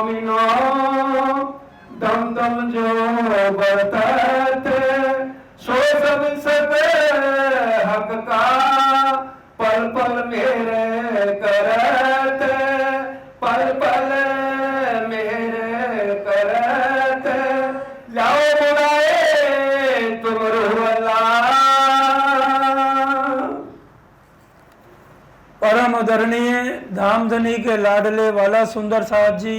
मोमिनो दम दम जो बरतत सो सब हक का पल पल मेरे करत पल पल मेरे करत लाओ बुलाए तुम रूह अल्लाह। परम आदरणीय धामधनी के लाडले वाला सुंदर साहब जी,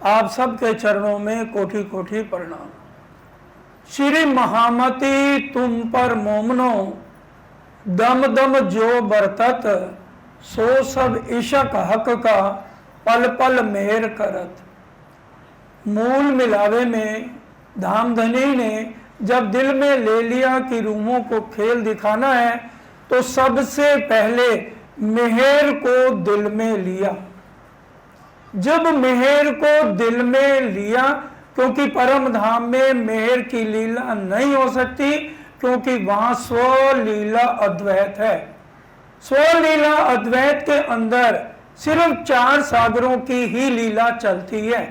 आप सबके चरणों में कोटि कोटि प्रणाम। श्री महामती तुम पर मोमनो दम दम जो बरतत सो सब इशक हक का पल पल मेहर करत। मूल मिलावे में धामधनी ने जब दिल में ले लिया कि रूहों को खेल दिखाना है तो सबसे पहले मेहर को दिल में लिया। जब मेहर को दिल में लिया, क्योंकि परम धाम में मेहर की लीला नहीं हो सकती, क्योंकि वहां स्वलीला अद्वैत है। स्वलीला अद्वैत के अंदर सिर्फ 4 सागरों की ही लीला चलती है,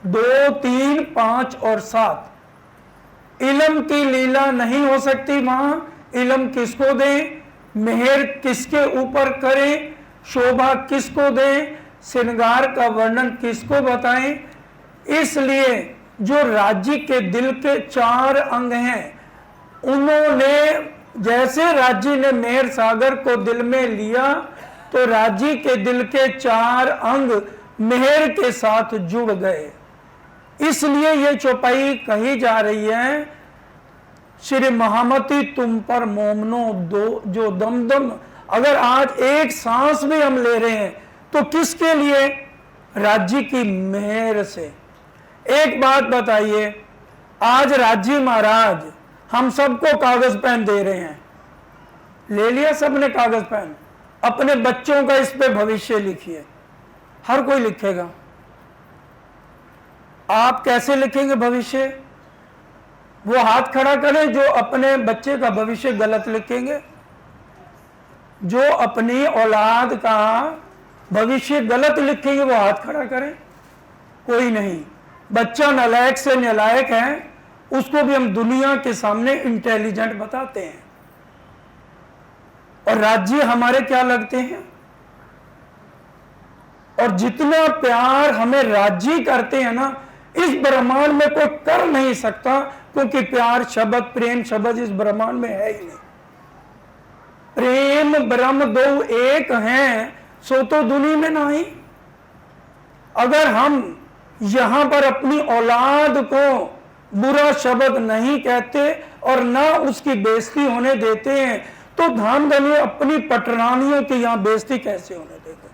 2, 3, 5 और 7। इल्म की लीला नहीं हो सकती वहां। इल्म किसको दें, मेहर किसके ऊपर करें, शोभा किसको दें, श्रृंगार का वर्णन किसको बताएं। इसलिए जो राज्य के दिल के 4 अंग हैं, उन्होंने जैसे राज्य ने मेहर सागर को दिल में लिया तो राज्य के दिल के 4 अंग मेहर के साथ जुड़ गए। इसलिए ये चौपाई कही जा रही है, श्री महामती तुम पर मोमनो दो जो दम दम। अगर आज एक सांस भी हम ले रहे हैं तो किसके लिए, राज्य की मेहर से। एक बात बताइए, आज राज्य महाराज हम सबको कागज पेन दे रहे हैं, ले लिया सबने कागज पेन, अपने बच्चों का इस पे भविष्य लिखिए। हर कोई लिखेगा, आप कैसे लिखेंगे भविष्य? वो हाथ खड़ा करें जो अपने बच्चे का भविष्य गलत लिखेंगे, जो अपनी औलाद का भविष्य गलत लिखेंगे वो हाथ खड़ा करें। कोई नहीं। बच्चा नालायक से नालायक है, उसको भी हम दुनिया के सामने इंटेलिजेंट बताते हैं। और राज्य हमारे क्या लगते हैं, और जितना प्यार हमें राज्य करते हैं ना, इस ब्रह्मांड में कोई कर नहीं सकता, क्योंकि प्यार शब्द, प्रेम शब्द इस ब्रह्मांड में है ही नहीं। प्रेम ब्रह्म दो एक हैं, सो तो दुनिया में नहीं। अगर हम यहां पर अपनी औलाद को बुरा शब्द नहीं कहते और ना उसकी बेइज्जती होने देते हैं, तो धामधनी अपनी पटरानियों की यहां बेइज्जती कैसे होने देते,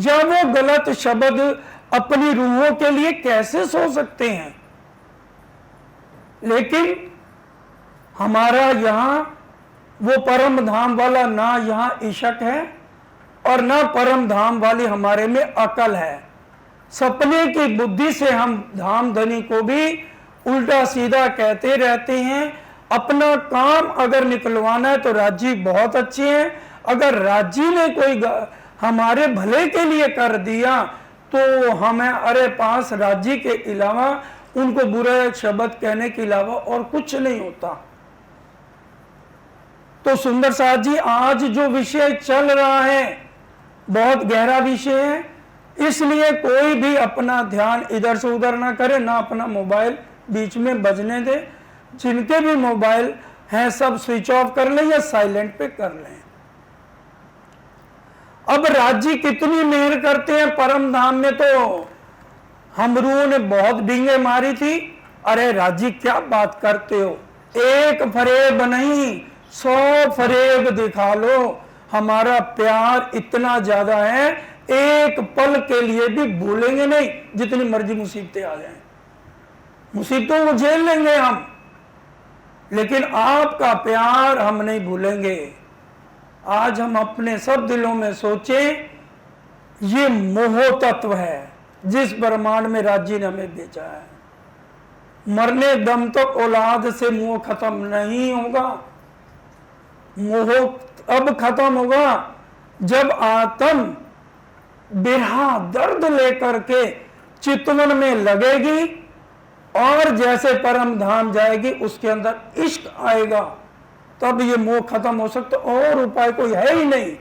या वो गलत शब्द अपनी रूहों के लिए कैसे सो सकते हैं। लेकिन हमारा यहां वो परम धाम वाला ना यहां इशक है और ना परम धाम वाली हमारे में अकल है। सपने की बुद्धि से हम धामधनी को भी उल्टा सीधा कहते रहते हैं। अपना काम अगर निकलवाना है तो राज्य बहुत अच्छे हैं, अगर राज्य ने कोई हमारे भले के लिए कर दिया तो हमें अरे पास राज्य के अलावा उनको बुरे शब्द कहने के अलावा और कुछ नहीं होता। तो सुंदर साहब जी, आज जो विषय चल रहा है बहुत गहरा विषय है, इसलिए कोई भी अपना ध्यान इधर से उधर ना करे, ना अपना मोबाइल बीच में बजने दे। जिनके भी मोबाइल हैं सब स्विच ऑफ कर लें या साइलेंट पे कर लें। अब राज्य कितनी मेहर करते हैं परम धाम में, तो हमरूओं ने बहुत डींगे मारी थी। अरे राज्य क्या बात करते हो, एक फरेब नहीं 100 फरेब दिखा लो, हमारा प्यार इतना ज्यादा है एक पल के लिए भी भूलेंगे नहीं, जितनी मर्जी मुसीबतें आ जाएं, मुसीबतों को झेल लेंगे हम, लेकिन आपका प्यार हम नहीं भूलेंगे। आज हम अपने सब दिलों में सोचें, ये मोह तत्व है जिस ब्रह्मांड में राज्य ने हमें भेजा है। मरने दम तक औलाद से मोह खत्म नहीं होगा। मोह अब खत्म होगा जब आत्म बिरहा दर्द लेकर के चितवन में लगेगी और जैसे परम धाम जाएगी उसके अंदर इश्क आएगा, तब ये मोह खत्म हो सकता। और उपाय कोई है ही नहीं।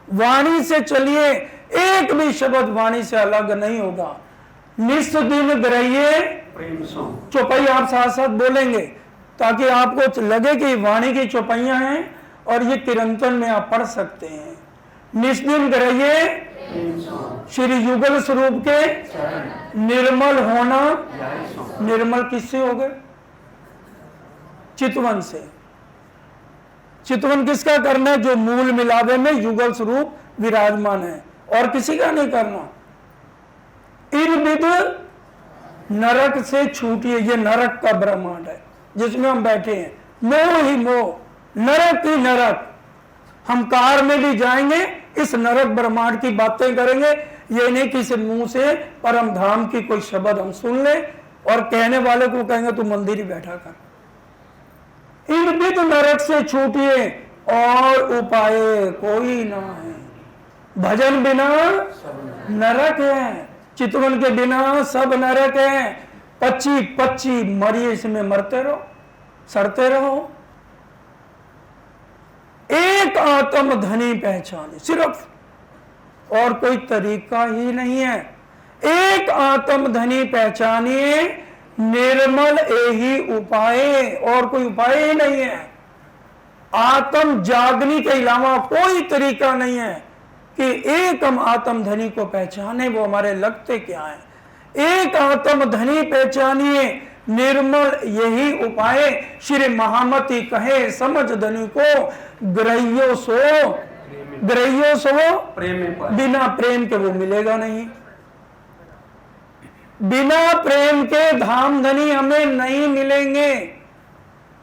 वाणी से चलिए, एक भी शब्द वाणी से अलग नहीं होगा। निस दिन ग्रहिए प्रेम सो चौपाई आप साथ साथ बोलेंगे ताकि आपको लगे कि वाणी की चौपाइयां हैं और ये किरंतन में आप पढ़ सकते हैं। निस्दिन ग्रहिए प्रेम सो श्री युगल स्वरूप के निर्मल होना। ध्याय सो निर्मल किससे हो गए? चितवन से। चितवन किसका करना है? जो मूल मिलावे में युगल स्वरूप विराजमान है, और किसी का नहीं करना। इर्विद नरक से छूटिए, ये नरक का ब्रह्मांड है जिसमें हम बैठे हैं। मोह ही मोह, नरक ही नरक। हम कार में भी जाएंगे, इस नरक ब्रह्मांड की बातें करेंगे। ये नहीं कि इस मुंह से परम धाम की कोई शब्द हम सुन ले और कहने वाले को कहेंगे तू मंदिर ही बैठा कर। इर्विद नरक से छूटिए और उपाय कोई ना है। भजन बिना नरक है, चितवन के बिना सब नरक है। पच्ची पच्ची मरिए, इसमें मरते रहो, सड़ते रहो। एक आत्म धनी पहचाने, सिर्फ, और कोई तरीका ही नहीं है। एक आत्म धनी पहचानिए, निर्मल यही उपाय, और कोई उपाय ही नहीं है। आत्म जागने के अलावा कोई तरीका नहीं है कि एक हम आत्म धनी को पहचाने। वो हमारे लगते क्या है? एक आत्म धनी पहचानिए, निर्मल यही उपाय। श्री महामती कहे समझ धनी को, ग्रहियो सो ग्रहियो सो प्रेम में पाए। बिना प्रेम के वो मिलेगा नहीं। बिना प्रेम के धाम धनी हमें नहीं मिलेंगे।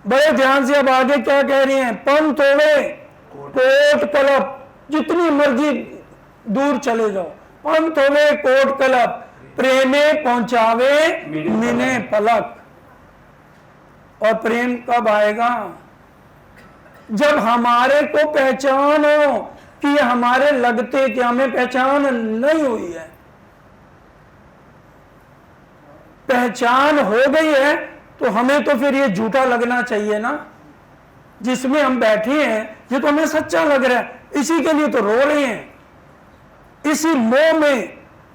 बड़े ध्यान से अब आगे क्या कह रही हैं? पंथ होवे कोट कलप, जितनी मर्जी दूर चले जाओ। पंथ होवे कोट कलप, प्रेमे पहुंचावे मिने पलक। और प्रेम कब आएगा? जब हमारे को पहचान हो कि ये हमारे लगते कि हमें पहचान नहीं हुई है। पहचान हो गई है तो हमें तो फिर ये झूठा लगना चाहिए ना। जिसमें हम बैठे हैं ये तो हमें सच्चा लग रहा है, इसी के लिए तो रो रहे हैं। इसी मोह में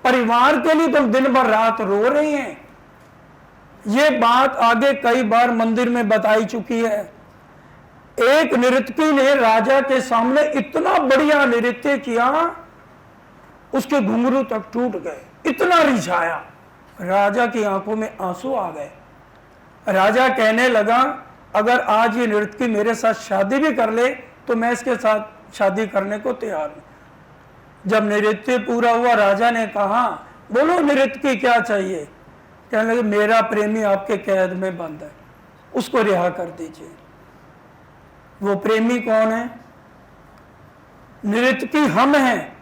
परिवार के लिए तो दिन भर रात रो रहे हैं। ये बात आगे कई बार मंदिर में बताई चुकी है। एक नृत्यकी ने राजा के सामने इतना बढ़िया नृत्य किया, उसके घुंघरू तक टूट गए, इतना रिझाया। राजा की आंखों में आंसू आ गए। राजा कहने लगा अगर आज ये नृत्यकी मेरे साथ शादी भी कर ले तो मैं इसके साथ शादी करने को तैयार हूं। जब नृत्य पूरा हुआ राजा ने कहा बोलो नृत्यकी क्या चाहिए? कहने लगे मेरा प्रेमी आपके कैद में बंद है, उसको रिहा कर दीजिए। वो प्रेमी कौन है? नृत्यकी हम हैं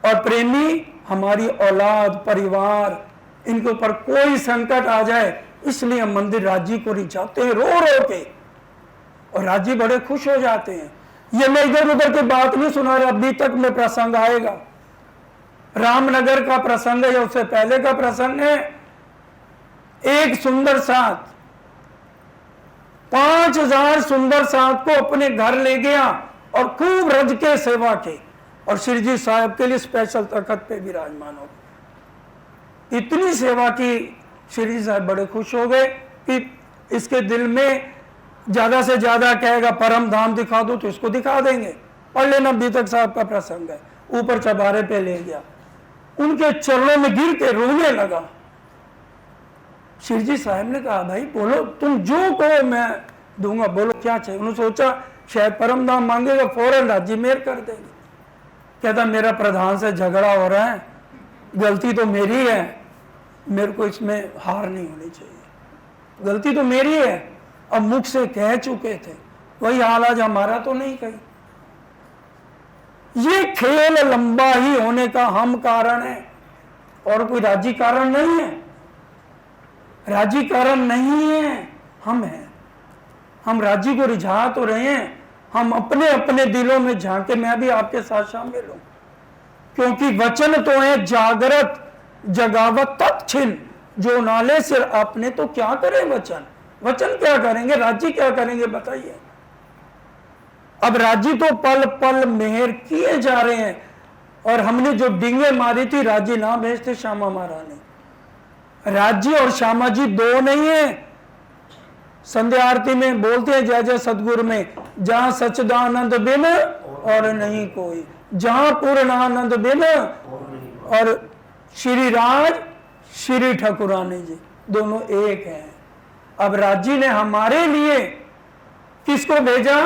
और प्रेमी हमारी औलाद, परिवार। इनके ऊपर कोई संकट आ जाए इसलिए हम मंदिर राजी को रिझाते हैं रो रो के, और राजी बड़े खुश हो जाते हैं। ये मैं इधर उधर की बात नहीं सुना रहा, अभी तक में प्रसंग आएगा। रामनगर का प्रसंग है या उससे पहले का प्रसंग है। एक सुंदर साथ 5000 सुंदर साथ को अपने घर ले गया और खूब रज के सेवा की, और श्री जी साहब के लिए स्पेशल तखत पे विराजमान हो गए। इतनी सेवा की, श्री जी साहब बड़े खुश हो गए कि इसके दिल में ज्यादा से ज्यादा कहेगा परम धाम दिखा दो तो इसको दिखा देंगे। पढ़ लेना, बीतक साहब का प्रसंग है। ऊपर चबारे पे ले गया, उनके चरणों में गिर के रोने लगा। श्री जी साहब ने कहा भाई बोलो, तुम जो कहो मैं दूंगा, बोलो क्या चाहिए? उन्होंने सोचा शायद परम धाम मांगेगा, फौरन राजी मेर कर देंगे। कहता मेरा प्रधान से झगड़ा हो रहा है, गलती तो मेरी है, मेरे को इसमें हार नहीं होनी चाहिए, गलती तो मेरी है। अब मुख से कह चुके थे, वही हाल आज हमारा तो नहीं कही। ये खेल लंबा ही होने का हम कारण है और कोई राजी कारण नहीं है। राजी कारण नहीं है, हम हैं। हम राजी को रिझा तो रहे हैं, हम अपने अपने दिलों में झांके मैं भी आपके साथ शामिल हूं। क्योंकि वचन तो है जागृत जगावत तत्छिन, जो नाले से आपने तो क्या करे वचन, वचन क्या करेंगे, राज्य क्या करेंगे बताइए। अब राज्य तो पल पल मेहर किए जा रहे हैं, और हमने जो डिंगे मारी थी राज्य ना भेजते श्यामा महारानी। राज्य और श्यामा जी दो नहीं है। संध्या आरती में बोलते हैं जय जय सतगुरु में, जहां सच्चिदानंद बिन और नहीं कोई, जहां पूर्णानंद बिन और श्री राज श्री ठकुरानी जी दोनों एक हैं। अब राज्य ने हमारे लिए किसको भेजा,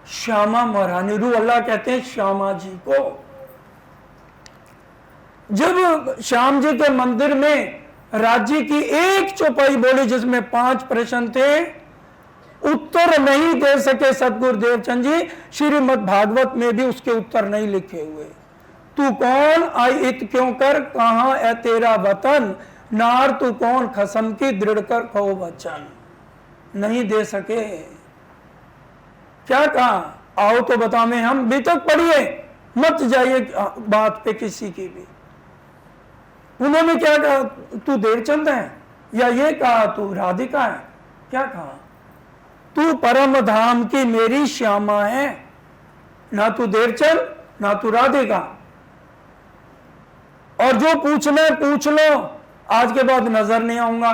श्यामा महारानी, रू अल्लाह कहते हैं श्यामा जी को। जब श्याम जी के मंदिर में राज्य की एक चौपाई बोली जिसमें 5 प्रश्न थे, उत्तर नहीं दे सके सतगुरु देवचंद जी, श्रीमद् भागवत में भी उसके उत्तर नहीं लिखे हुए। तू कौन आई इत क्यों कर, कहां है तेरा वतन, नार तू कौन खसम की दृढ़ कर खो वचन, नहीं दे सके। क्या कहा, आओ तो बतावे हम, भी तक पढ़िए, मत जाइए बात पे किसी की भी। उन्होंने क्या कहा, तू देवचंद है, या ये कहा तू राधिका है, क्या कहा, तू परम धाम की मेरी श्यामा है, ना तू देवचंद ना तू राधिका। और जो पूछना है पूछ लो, आज के बाद नजर नहीं आऊंगा।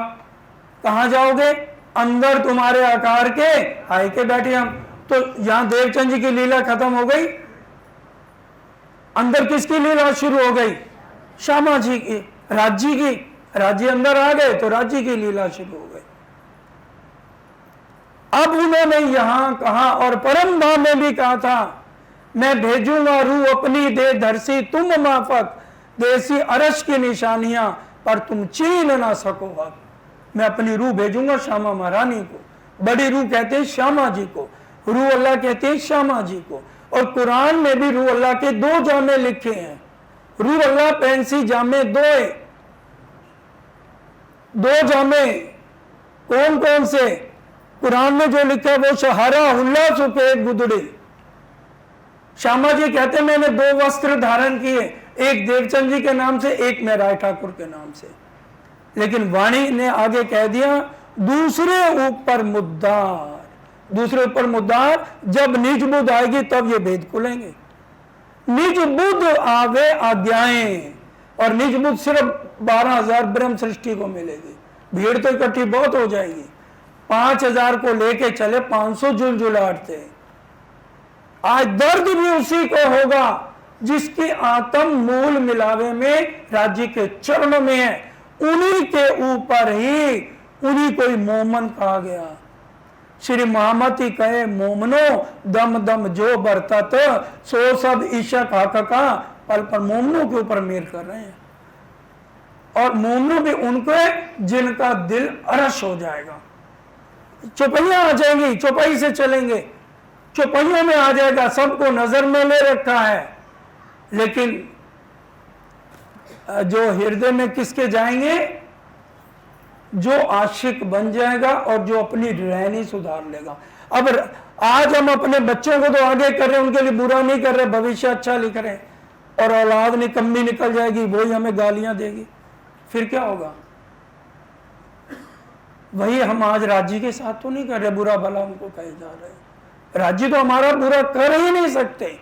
कहां जाओगे, अंदर तुम्हारे आकार के आए के बैठे हम। तो यहां देवचंद जी की लीला खत्म हो गई, अंदर किसकी लीला शुरू हो गई, श्यामा जी की, राज्य की। राज्य अंदर आ गए तो राज्य की लीला शुरू हो गई। अब उन्होंने यहां कहा, और परम धाम में भी कहा था, मैं भेजूंगा रू अपनी दे धरसी तुम माफक, देसी अरश की निशानियां पर तुम छीन ना सको हक। मैं अपनी रूह भेजूंगा श्यामा महारानी को। बड़ी रूह कहते हैं श्यामा जी को, रूह अल्लाह कहते हैं श्यामा जी को। और कुरान में भी रूह अल्लाह के 2 जामे लिखे हैं। रूह अल्लाह पैंसी जामे 2 जामे कौन कौन से, कुरान में जो लिखा है वो शहरा हुल्ला सुफेद गुदड़ी। श्यामा जी कहते हैं मैंने 2 वस्त्र धारण किए, एक देवचंद जी के नाम से, एक मेराय ठाकुर के नाम से। लेकिन वाणी ने आगे कह दिया, दूसरे ऊपर मुद्दार, दूसरे ऊपर मुद्दार, जब निज बुद्ध आएगी तब ये भेद खुलेंगे। निज बुद्ध आवे आज्ञाएं, और निज बुद्ध सिर्फ 12,000 ब्रह्म सृष्टि को मिलेगी। भीड़ तो इकट्ठी बहुत हो जाएगी। 5,000 को लेके चले 500 जुलझुलाट थे। आज दर्द भी उसी को होगा जिसकी आत्म मूल मिलावे में राज्य के चरणों में है। उन्हीं के ऊपर ही उन्हीं को ही मोमन कहा गया। श्री महामती कहे, मोमनो दम दम जो बरतत, सो सब ईशक हक का, पल पर मोमनों के ऊपर मेर कर रहे हैं। और मोमनों भी उनको जिनका दिल अरश हो जाएगा। चौपाइयां आ जाएंगी, चौपाई से चलेंगे, चौपाइयों में आ जाएगा, सबको नजर में ले रखा है। लेकिन जो हृदय में किसके जाएंगे, जो आशिक बन जाएगा और जो अपनी रहनी सुधार लेगा। अब आज हम अपने बच्चों को तो आगे कर रहे हैं, उनके लिए बुरा नहीं कर रहे, भविष्य अच्छा लिख रहे हैं, और औलाद निकम्मी निकल जाएगी, वही हमें गालियां देगी, फिर क्या होगा। वही हम आज राज्य के साथ तो नहीं कर रहे, बुरा भला उनको कहे जा रहे। राज्य तो हमारा बुरा कर ही नहीं सकते,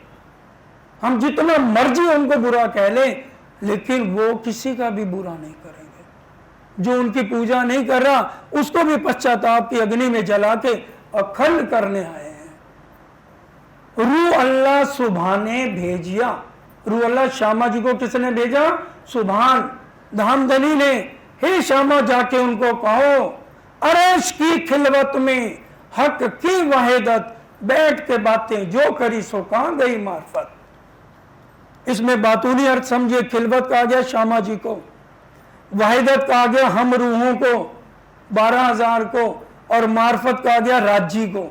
हम जितना मर्जी उनको बुरा कह लें, लेकिन वो किसी का भी बुरा नहीं करेंगे। जो उनकी पूजा नहीं कर रहा उसको भी पश्चाताप की अग्नि में जला के अखंड करने आए हैं। रू अल्लाह सुभाने भेजिया, रू अल्लाह श्यामा जी को किसने भेजा, सुभान धामधनी ने। हे श्यामा जाके उनको कहो, अरश की खिलवत में हक की वहीदत, बैठ के बातें जो करी सो कहां गई मार्फत। इसमें बातूनी अर्थ समझिए, खिलवत कहा गया श्यामा जी को, वहीदत कहा गया हम रूहों को 12,000 को, और मार्फत कहा गया राज्य को।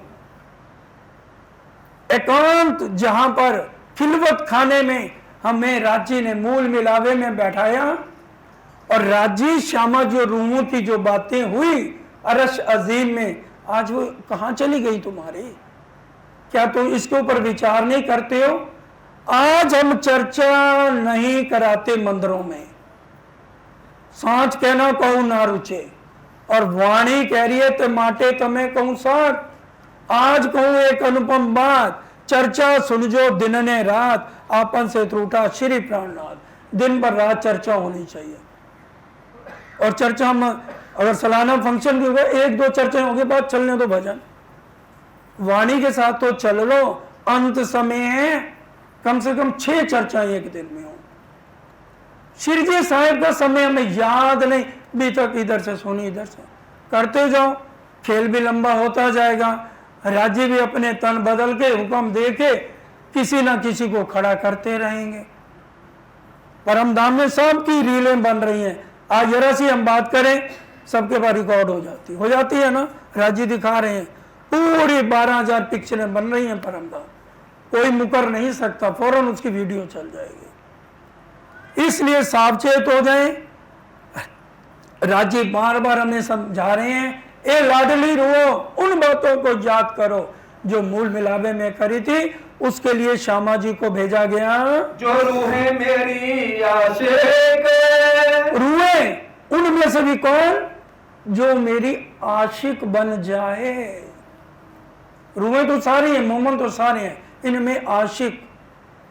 एकांत जहां पर खिलवत खाने में हमें राज्य ने मूल मिलावे में बैठाया, और राज्य श्यामा जो रूहों की जो बातें हुई अरश अजीम में, आज वो कहां चली गई तुम्हारी। क्या तुम इसके ऊपर विचार नहीं करते हो। आज हम चर्चा नहीं कराते मंदिरों में, सांच कहना कहूं ना रुचे, और वाणी कह रही है ते माटे तमें कहूं साथ। आज कहूं एक अनुपम बात, चर्चा सुनजो दिन ने रात, आपन से त्रुटा श्री प्राणनाथ। दिन भर रात चर्चा होनी चाहिए। और चर्चा में अगर सालाना फंक्शन भी होगा, एक दो चर्चा होगी, बाद चलने दो भजन। वाणी के साथ तो चल लो, अंत समय है कम से कम 6 चर्चाएं एक दिन में हो। शिरजी साहिब का समय हमें याद नहीं, भी तक इधर से सुनी इधर से करते जाओ, खेल भी लंबा होता जाएगा। राज्य भी अपने तन बदल के हुक्म दे के किसी ना किसी को खड़ा करते रहेंगे। परम धाम में सबकी रीलें बन रही हैं। आज जरा सी हम बात करें, सबके पास रिकॉर्ड हो जाती है ना। राज्य दिखा रहे हैं, पूरी 12,000 पिक्चरें बन रही हैं परम धाम, कोई मुकर नहीं सकता, फौरन उसकी वीडियो चल जाएगी। इसलिए सावचेत हो जाएं। राज्य बार बार हमें समझा रहे हैं, ए लाडली रुओ, उन बातों को याद करो जो मूल मिलावे में करी थी। उसके लिए श्यामा जी को भेजा गया, जो रूहे मेरी आशिक, रूहे उनमें से भी कौन, जो मेरी आशिक बन जाए। रूहे तो सारी है, मोमन तो सारे हैं, इनमें आशिक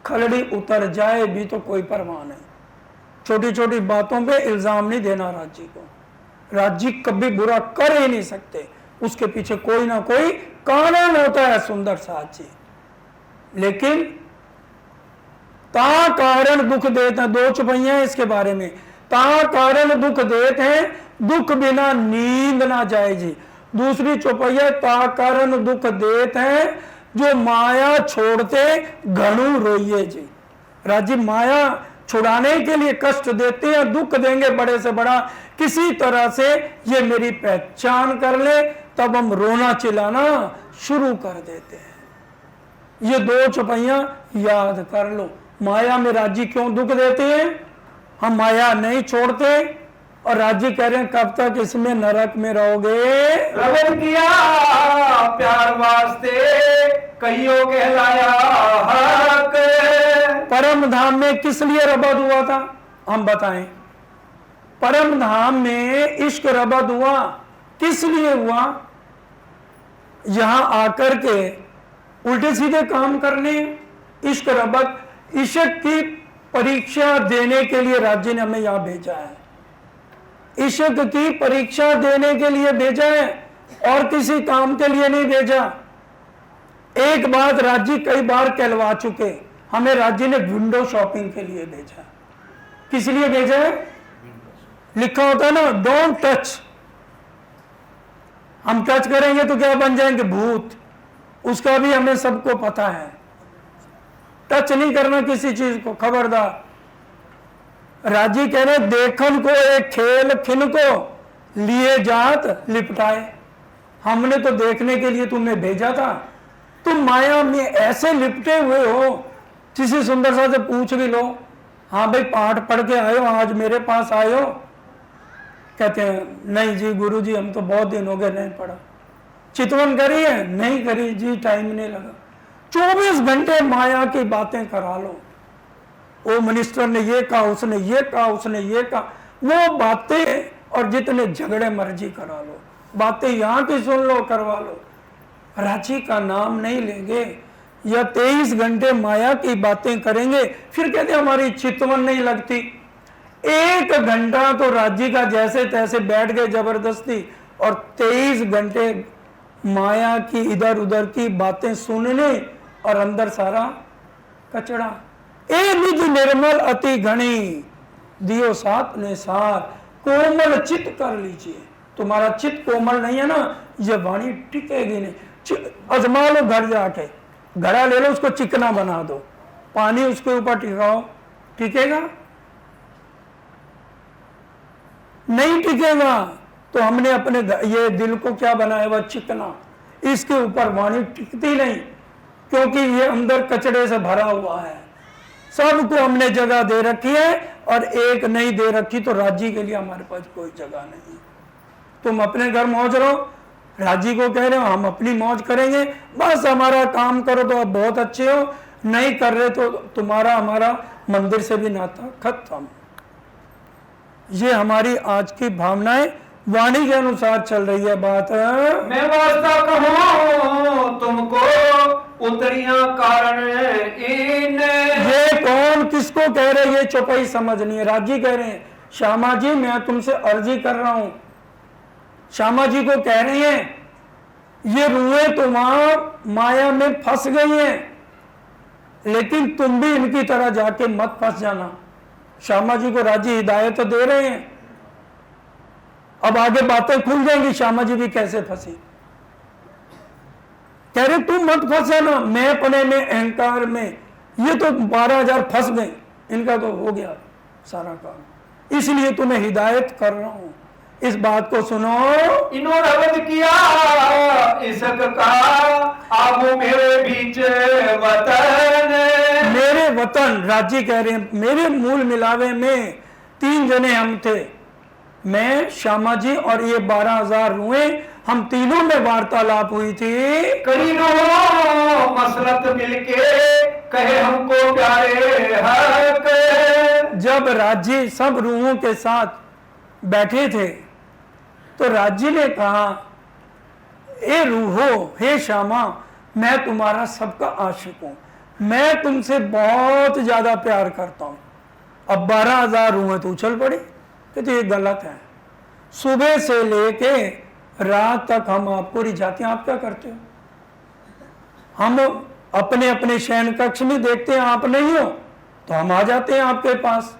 खलड़ी उतर जाए भी तो कोई परवाह नहीं। छोटी छोटी बातों पे इल्जाम नहीं देना राज्य को। राज्य कभी बुरा कर ही नहीं सकते, उसके पीछे कोई ना कोई कारण होता है। सुंदर साथ जी, लेकिन ता कारण दुख देते हैं। 2 चौपाइयां इसके बारे में, ता कारण दुख देते हैं, दुख बिना नींद ना जाए जी। दूसरी चौपाइया, ता कारण दुख देते हैं, जो माया छोड़ते घणु रोइए जी। राज्य माया छुड़ाने के लिए कष्ट देते हैं, दुख देंगे बड़े से बड़ा, किसी तरह से ये मेरी पहचान कर ले, तब हम रोना चिल्लाना शुरू कर देते हैं। ये 2 चौपाइयां याद कर लो। माया में राज्य क्यों दुख देते हैं, हम माया नहीं छोड़ते, और राज्य कह रहे हैं कब तक इसमें नरक में रहोगे। रवन किया प्यार वास्ते, कईयों कहलाया हक। परम धाम में किस लिए रबद हुआ था, हम बताएं। परम धाम में इश्क रबद हुआ, किस लिए हुआ। यहां आकर के उल्टे सीधे काम करने, इश्क रबद, इश्क की परीक्षा देने के लिए राज्य ने हमें यहां भेजा है। इश्क की परीक्षा देने के लिए भेजा है, और किसी काम के लिए नहीं भेजा। एक बात राज्य कई बार कहलवा चुके, हमें राज्य ने विंडो शॉपिंग के लिए भेजा। किस लिए भेजा है, लिखा होता है ना, डोंट टच। हम टच करेंगे तो क्या बन जाएंगे, भूत। उसका भी हमें सबको पता है, टच नहीं करना किसी चीज को, खबरदार। राजी कह रहे देखन को एक खेल खिन को लिए जात लिपटाए। हमने तो देखने के लिए तुम्हें भेजा था, तुम माया में ऐसे लिपटे हुए हो। किसी सुंदर सा से पूछ भी लो, हाँ भाई पाठ पढ़ के आए हो, आज मेरे पास आए हो। कहते हैं नहीं जी गुरुजी, हम तो बहुत दिन हो गए नहीं पढ़ा। चितवन करी है, नहीं करी जी, टाइम नहीं लगा। 24 घंटे माया की बातें करा लो। वो मिनिस्टर ने ये कहा, उसने ये कहा, उसने ये कहा, वो बातें, और जितने झगड़े मर्जी करा लो, बातें यहाँ की सुन लो, करवा लो। रांची का नाम नहीं लेंगे या 23 घंटे माया की बातें करेंगे, फिर कहते हमारी चितवन नहीं लगती। 1 घंटा तो राज्य का जैसे तैसे बैठ गए जबरदस्ती, और 23 घंटे माया की इधर उधर की बातें सुनने, और अंदर सारा कचड़ा। ए निज निर्मल अति घनी, दियो साथ ने सार, कोमल चित कर लीजिए। तुम्हारा चित कोमल नहीं है ना, ये वाणी टिकेगी नहीं। अजमा लो, घर जाके घड़ा ले लो, उसको चिकना बना दो, पानी उसके ऊपर टिकाओ, टिकेगा नहीं टिकेगा। तो हमने अपने ये दिल को क्या बनाया हुआ, चिकना, इसके ऊपर वाणी टिकती नहीं, क्योंकि ये अंदर कचड़े से भरा हुआ है। सबको हमने जगह दे रखी है, और एक नहीं दे रखी तो राज्य के लिए हमारे पास कोई जगह नहीं। तुम अपने घर मौज रहो, राज्य को कह रहे हो हम अपनी मौज करेंगे, बस हमारा काम करो तो आप बहुत अच्छे हो। नहीं कर रहे तो तुम्हारा हमारा मंदिर से भी नाता खत्म। ये हमारी आज की भावनाएं वाणी के अनुसार चल रही है बात। मैं वास्ता कहूँ तुमको उतरिया कारण इन। ये कौन किसको कह रहे, ये चौपाई समझनी है। राजी कह रहे हैं श्यामा जी मैं तुमसे अर्जी कर रहा हूं। श्यामा जी को कह रहे हैं ये रूहें तो वहां माया में फंस गई हैं, लेकिन तुम भी इनकी तरह जाके मत फंस जाना। श्यामा जी को राजी हिदायत दे रहे हैं। अब आगे बातें खुल जाएंगी श्यामा जी भी कैसे फंसी। कह रहे तुम मत फंसे ना, मैं अपने में अहंकार में, ये तो 12,000 फंस गए, इनका तो हो गया सारा काम, इसलिए तुम्हें हिदायत कर रहा हूं। इस बात को सुनो। इन्होंने रवज किया इसक का आबो मेरे बीच वतन। मेरे वतन, राज्य कह रहे हैं मेरे मूल मिलावे में 3 जने हम थे, मैं श्यामा जी और ये 12,000 रूहें, हम तीनों में वार्तालाप हुई थी। करीनो मसरत मिलके कहे हमको प्यारे हक। जब राज्य सब रूहों के साथ बैठे थे तो राज्य ने कहा ए रूहो, हे श्यामा, मैं तुम्हारा सबका आशिक हूं, मैं तुमसे बहुत ज्यादा प्यार करता हूं। अब 12,000 रूहें तो उछल पड़ी कि तो ये गलत है, सुबह से लेके रात तक हम आपको रिझाते हैं, आप क्या करते हो? हम अपने अपने शयन कक्ष में देखते हैं आप नहीं हो तो हम आ जाते हैं आपके पास।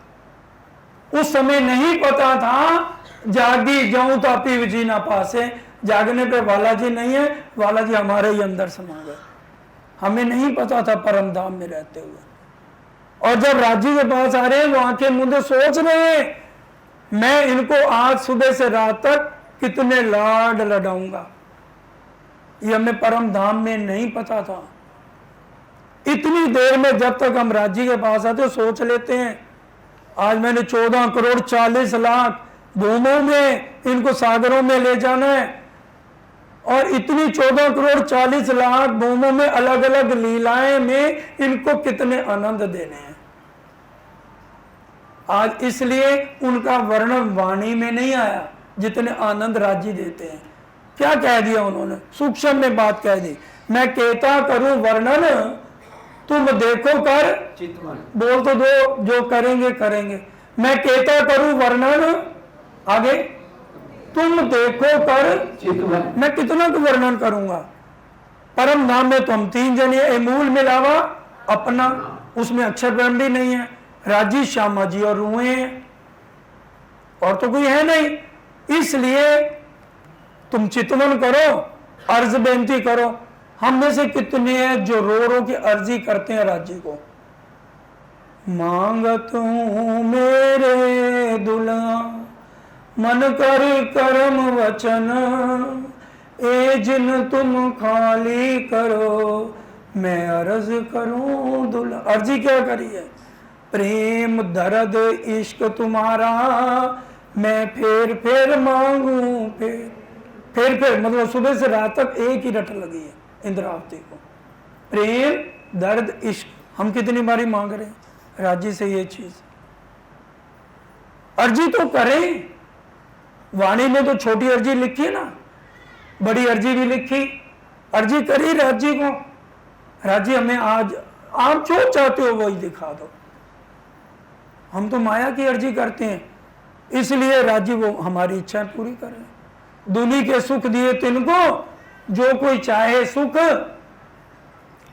उस समय नहीं पता था जागी जाऊं तो पीव जी ना पासे, जागने पे वाला जी नहीं है, वाला जी हमारे ही अंदर समा गए। हमें नहीं पता था परम धाम में रहते हुए। और जब राज्य के पास आ रहे हैं वो आंखें मुंदे सोच रहे हैं मैं इनको आज सुबह से रात तक कितने लाड लडाऊंगा, ये हमें परम धाम में नहीं पता था। इतनी देर में जब तक हम राज्य के पास आते सोच लेते हैं आज मैंने 14 करोड़ 40 लाख भूमों में इनको सागरों में ले जाना है, और इतनी 14 करोड़ 40 लाख भूमों में अलग अलग लीलाएं में इनको कितने आनंद देने हैं। आज इसलिए उनका वर्णन वाणी में नहीं आया जितने आनंद राज्य देते हैं। क्या कह दिया उन्होंने, सूक्ष्म में बात कह दी, मैं कहता करूं वर्णन तुम देखो कर चितवन। बोल तो दो, जो करेंगे करेंगे। मैं कहता करूं वर्णन, आगे तुम देखो कर चितवन। मैं कितना का वर्णन करूंगा। परम धाम में तो हम 3 जने, मूल मिलावा अपना, उसमें अक्षर ब्रह्म भी नहीं है, राजी श्यामा जी और रूहें हैं, और तो कोई है नहीं। इसलिए तुम चितवन करो, अर्ज बेनती करो। हम में से कितने हैं जो रो रो की अर्जी करते हैं राज्य को, मांगत हूं मेरे दुल्हा मन कर कर्म वचन, ए जिन तुम खाली करो मैं अर्ज करूं दुल्हा। अर्जी क्या करी है, प्रेम दर्द इश्क तुम्हारा मैं फेर फेर मांगू, फेर फेर मतलब सुबह से रात तक एक ही रट लगी है इंद्रावती को, प्रेम दर्द इश्क। हम कितनी बारी मांग रहे हैं राज्य से ये चीज। अर्जी तो करें, वाणी में तो छोटी अर्जी लिखी है ना, बड़ी अर्जी भी लिखी, अर्जी करी राज्य को। राज्य हमें आज आप जो चाहते हो वही दिखा दो, हम तो माया की अर्जी करते हैं, इसलिए राज्य वो हमारी इच्छा पूरी करे। दुनी के सुख दिए तिनको, जो कोई चाहे सुख,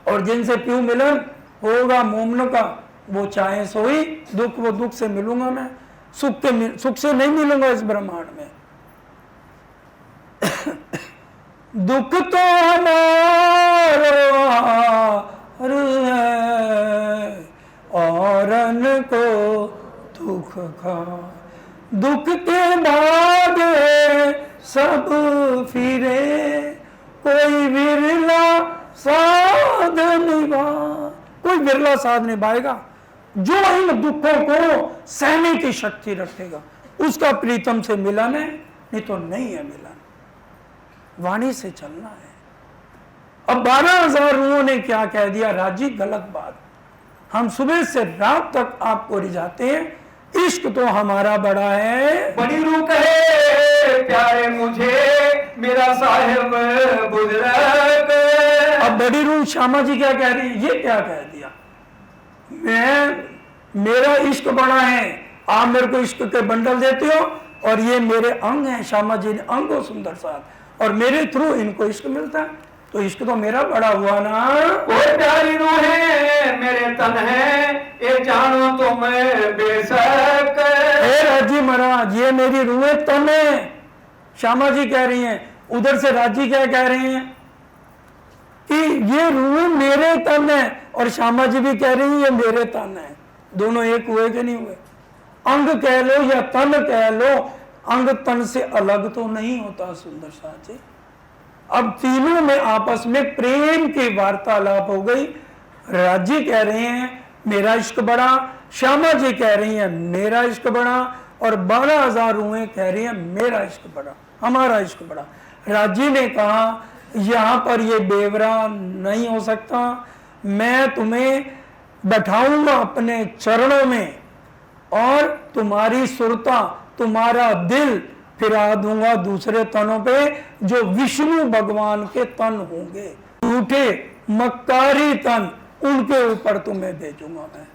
और जिनसे प्यू मिलन होगा मोमन का, वो चाहे सोई दुख, वो दुख से मिलूंगा मैं, सुख से नहीं मिलूंगा इस ब्रह्मांड में। दुख तो हमारा है औरन को दुख खा, दुख के बाद सब फिरे कोई विरला साध निभा। कोई विरला साध निभाएगा जो इन दुखों को सहने की शक्ति रखेगा, उसका प्रीतम से मिलन है, नहीं तो नहीं है मिलन। वाणी से चलना है। अब 12,000 रूहों ने क्या कह दिया, राजी गलत बात, हम सुबह से रात तक आपको रिझाते हैं, इश्क तो हमारा बड़ा है। बड़ी रूह कहे प्यारे मुझे मेरा साहिब बुजुर्ग। अब बड़ी रूह श्यामा जी क्या कह रही है, ये क्या कह दिया, मेरा इश्क बड़ा है, आप मेरे को इश्क के बंडल देते हो और ये मेरे अंग हैं, श्यामा जी ने अंगों सुंदर साथ, और मेरे थ्रू इनको इश्क मिलता है, तो इश्क तो मेरा बड़ा हुआ ना। कोई प्यारी रूह है मेरे तन है, ये जानो तुम बेशक। हे राजी महाराज, ये मेरी रूह तन है, श्यामा जी कह रही हैं। उधर से राजी क्या कह रहे हैं कि ये रूह मेरे तन है, और श्यामा जी भी कह रही हैं ये मेरे तन है। दोनों एक हुए कि नहीं हुए? अंग कह लो या तन कह लो, अंग तन से अलग तो नहीं होता सुंदर साथ जी। अब तीनों में आपस में प्रेम की वार्तालाप हो गई। राजी कह रहे हैं मेरा इश्क बड़ा, श्यामा जी कह रही हैं मेरा इश्क बड़ा, और 12,000 रूहें कह रही हैं मेरा इश्क बड़ा, हमारा इश्क बड़ा। राजी ने कहा यहाँ पर ये बेवरा नहीं हो सकता, मैं तुम्हें बैठाऊंगा अपने चरणों में और तुम्हारी सुरता, तुम्हारा दिल फिरा दूंगा दूसरे तनों पे जो विष्णु भगवान के तन होंगे, झूठे मक्कारी तन, उनके ऊपर तुम्हें भेजूंगा मैं,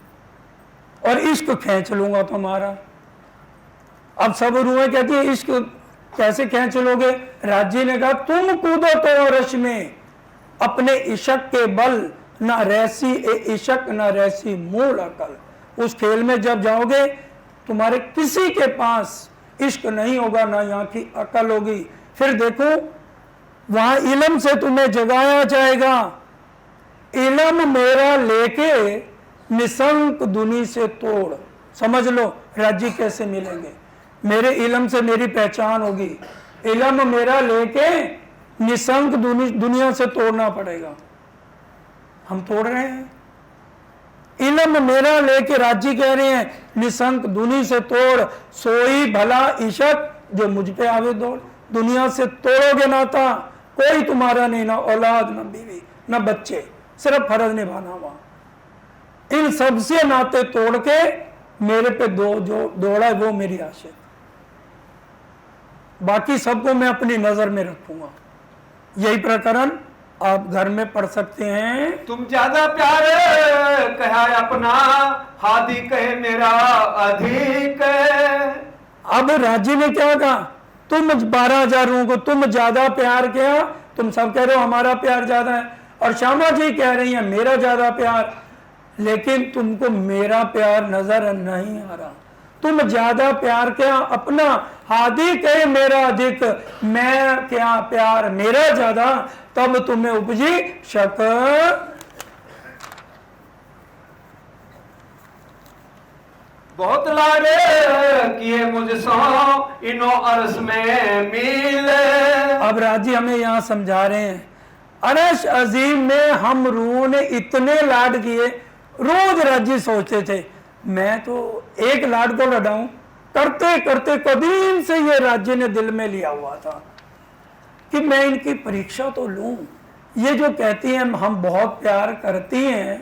और इश्क खींच लूंगा तुम्हारा। अब सब रूहें कहती है इश्क कैसे खींच लोगे? राजी ने कहा तुम कूदो तो रश में अपने इश्क के बल, ना रहसी ए इश्क ना रहसी मूल अकल। उस खेल में जब जाओगे तुम्हारे किसी के पास इश्क नहीं होगा, ना यहाँ की अकल होगी। फिर देखो वहां इल्म से तुम्हें जगाया जाएगा, इल्म मेरा लेके निसंक दुनी से तोड़। समझ लो राजी कैसे मिलेंगे, मेरे इल्म से मेरी पहचान होगी, इल्म मेरा लेके निसंक दुनिया से तोड़ना पड़ेगा। हम तोड़ रहे हैं, इल्म मेरा लेके राजी कह रहे हैं निसंक दुनी से तोड़, सोई भला इशक जो मुझ पे आवे दौड़। दुनिया से तोड़ोगे नाता, कोई तुम्हारा नहीं, ना औलाद ना बीवी ना बच्चे, सिर्फ फर्ज निभाना वहां। इन सबसे नाते तोड़ के मेरे पे जो दौड़ा है वो मेरी आशिक, बाकी सबको मैं अपनी नजर में रखूंगा। यही प्रकरण आप घर में पढ़ सकते हैं। तुम ज्यादा प्यार कहा अपना, हादी कहे मेरा अधिक। अब राजी ने क्या कहा, तुम 12,000 रूहों को तुम ज्यादा प्यार किया, तुम सब कह रहे हो हमारा प्यार ज्यादा है, और श्यामा जी कह रही है मेरा ज्यादा प्यार, लेकिन तुमको मेरा प्यार नजर नहीं आ रहा। तुम ज्यादा प्यार क्या अपना, हादी कहे मेरा अधिक, मैं क्या प्यार मेरा ज्यादा, तब तुम्हें उपजी शक। बहुत लाडे किए मुझसे इनो अरस में मिल। अब राजी हमें यहाँ समझा रहे हैं, अरश अजीम में हम रूहों ने इतने लाड किए। रोज राजी सोचते थे मैं तो एक लाड को लड़ाऊं, करते करते कदीम से ये राज्य ने दिल में लिया हुआ था कि मैं इनकी परीक्षा तो लूं। ये जो कहती हैं हम बहुत प्यार करती हैं,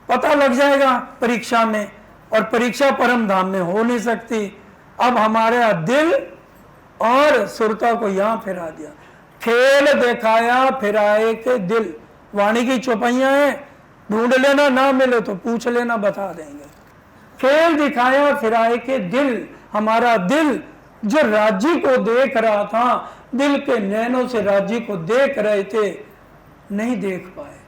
पता लग जाएगा परीक्षा में, और परीक्षा परम धाम में हो नहीं सकती। अब हमारा दिल और सुरता को यहां फिरा दिया, खेल दिखाया फिराए के दिल। वाणी की चौपाइयां हैं, ढूंढ लेना, ना मिले तो पूछ लेना, बता देंगे। खेल दिखाया फिराए के दिल, हमारा दिल जो राजी को देख रहा था, दिल के नैनों से राजी को देख रहे थे, नहीं देख पाए।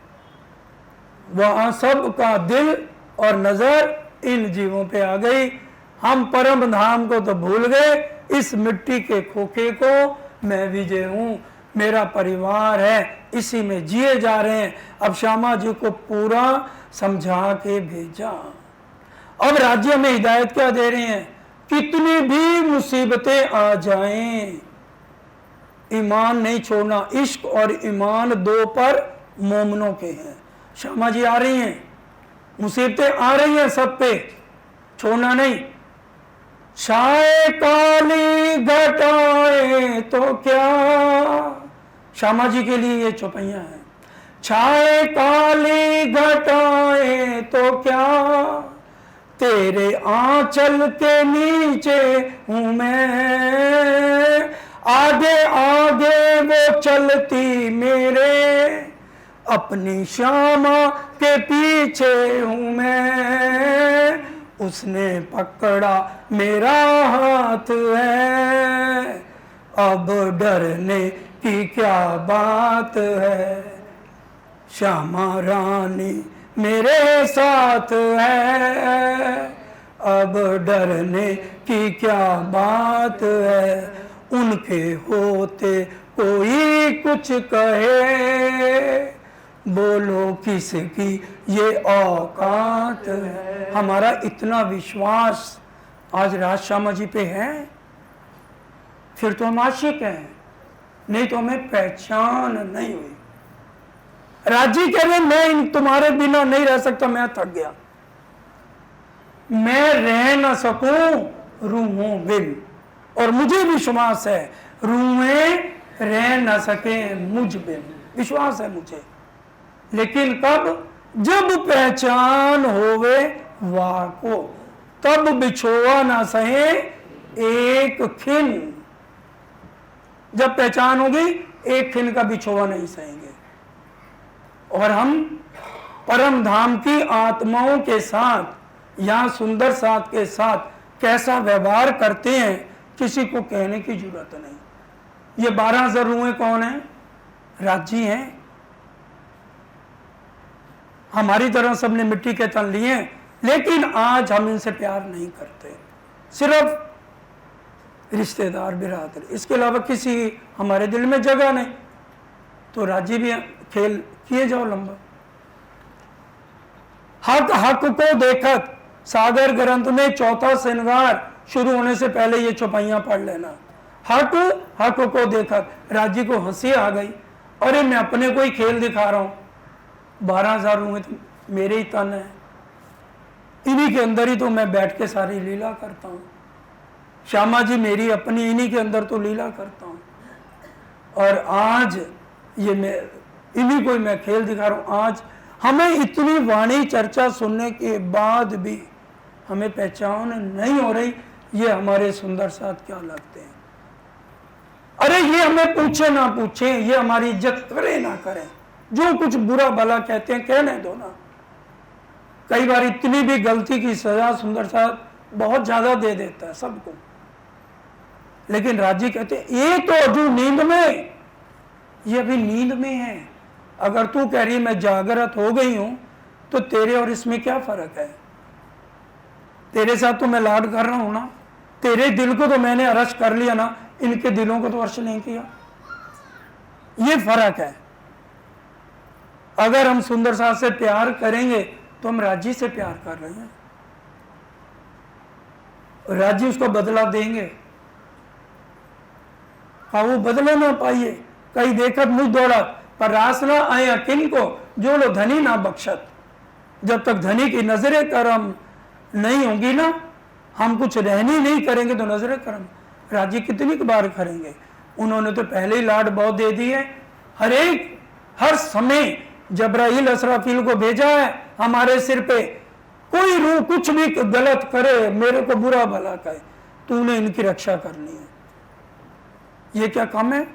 वहां सब का दिल और नजर इन जीवों पे आ गई। हम परम धाम को तो भूल गए, इस मिट्टी के खोखे को मैं विजय हूं, मेरा परिवार है, इसी में जिए जा रहे हैं। अब श्यामा जी को पूरा समझा के भेजा। अब राज्य में हिदायत क्या दे रहे हैं, कितनी भी मुसीबतें आ जाएं, ईमान नहीं छोड़ना। इश्क और ईमान दो पर मोमनों के हैं। श्यामा जी आ रही हैं, मुसीबतें आ रही हैं सब पे, छोड़ना नहीं। छाए काली घटाए तो क्या, श्यामा जी के लिए ये चौपाइयां हैं। छाए काली घटाएं तो क्या, तेरे आंचल के नीचे हूं मैं, आगे आगे वो चलती मेरे, अपनी श्यामा के पीछे हूं मैं, उसने पकड़ा मेरा हाथ है, अब डरने की क्या बात है, श्यामा रानी मेरे साथ है, अब डरने की क्या बात है, उनके होते कोई कुछ कहे, बोलो किसकी ये औकात है। हमारा इतना विश्वास आज राज श्यामा जी पे है, फिर तो हम आशिक हैं, नहीं तो हमें पहचान नहीं हुई। राजी कह रहे मैं तुम्हारे बिना नहीं रह सकता, मैं थक गया, मैं रह ना सकूं रूहों बिन, और मुझे विश्वास है रूहें रह ना सके मुझ बिन, विश्वास है मुझे। लेकिन कब? जब पहचान होवे वाको, तब बिछोआ ना सहे एक खिन। जब पहचान होगी एक खिन का बिछोआ नहीं सहेंगे। और हम परम धाम की आत्माओं के साथ या सुंदर साथ के साथ कैसा व्यवहार करते हैं, किसी को कहने की जरूरत नहीं। ये 12,000 रूहें कौन है? राजी हैं। हमारी तरह सबने मिट्टी के तन लिए, लेकिन आज हम इनसे प्यार नहीं करते, सिर्फ रिश्तेदार बिरादर, इसके अलावा किसी हमारे दिल में जगह नहीं। तो राजी भी खेल किए जाओ लंबा। हक हक को देखत, सागर ग्रंथ में चौथा श्रृंगार शुरू होने से पहले ये चौपाइयां पढ़ लेना। हक हक को देखत, राजी को हंसी आ गई, अरे मैं अपने को ही खेल दिखा रहा हूं, 12,000 रूहें तो मेरे ही तन है, इन्हीं के अंदर ही तो मैं बैठ के सारी लीला करता हूं। श्यामा जी मेरी अपनी, इन्हीं के अंदर तो लीला करता हूं। और आज ये मैं इन्हीं को मैं खेल दिखा रहा हूं। आज हमें इतनी वाणी चर्चा सुनने के बाद भी हमें पहचान नहीं हो रही, ये हमारे सुंदर साथ क्या लगते हैं। अरे ये हमें पूछे ना पूछे, ये हमारी इज्जत करे ना करें, जो कुछ बुरा भला कहते हैं कहने दो ना। कई बार इतनी भी गलती की सजा सुंदर साथ बहुत ज्यादा दे देता है सबको। लेकिन राजी कहते हैं ये तो अजू नींद में, ये अभी नींद में है। अगर तू कह रही मैं जागृत हो गई हूं, तो तेरे और इसमें क्या फर्क है? तेरे साथ तो मैं लाड कर रहा हूं ना, तेरे दिल को तो मैंने अर्श कर लिया ना, इनके दिलों को तो अर्श नहीं किया। ये फर्क है। अगर हम सुंदर साथ से प्यार करेंगे तो हम राजी से प्यार कर रहे हैं, राजी उसको बदला देंगे। हाँ वो बदले ना पाइए, कई देखत मुझ दौड़त, पर रास ना आया किन को, जो लो धनी ना बख्शत। जब तक धनी की नजरे करम नहीं होंगी ना, हम कुछ रहनी नहीं करेंगे तो नजरे करम राजी कितनी बार करेंगे। उन्होंने तो पहले ही लाड बहुत दे दिए, हर समय जबराइल असराफील को भेजा है हमारे सिर पे। कोई रूह कुछ भी गलत करे, मेरे को बुरा भला कहे, तूने इनकी रक्षा करनी है। ये क्या काम है?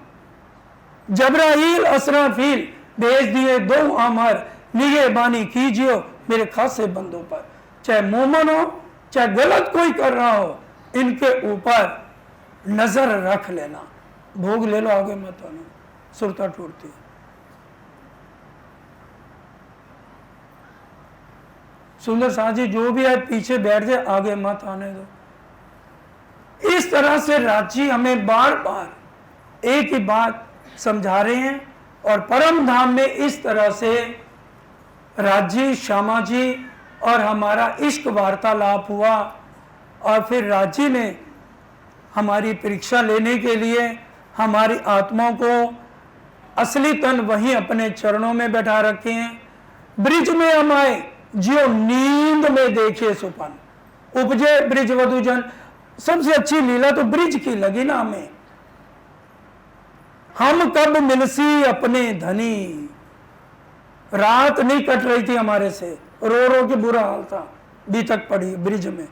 जबराइल असराफील भेज दिए 2 अमर, निगहबानी कीजिए मेरे खासे बंदों पर। चाहे मोमन हो चाहे गलत कोई कर रहा हो, इनके ऊपर नजर रख लेना। भोग ले लो, आगे मत आना, सुरता टूटती। सुंदर साथ जी जो भी है पीछे बैठ जाए, आगे मत आने दो। इस तरह से राजी हमें बार बार एक ही बात समझा रहे हैं। और परम धाम में इस तरह से राजी, श्यामा जी और हमारा इश्क वार्तालाप हुआ। और फिर राजी ने हमारी परीक्षा लेने के लिए हमारी आत्मा को असली तन वहीं अपने चरणों में बैठा रखे हैं। ब्रिज में हम आए, जियो नींद में देखे सुपन, उपजे ब्रिज वधुजन। सबसे अच्छी लीला तो ब्रिज की लगी ना हमें। हम कब मिलसी अपने धनी, रात नहीं कट रही थी हमारे से, रो रो के बुरा हाल था। बीतक पड़ी ब्रिज में,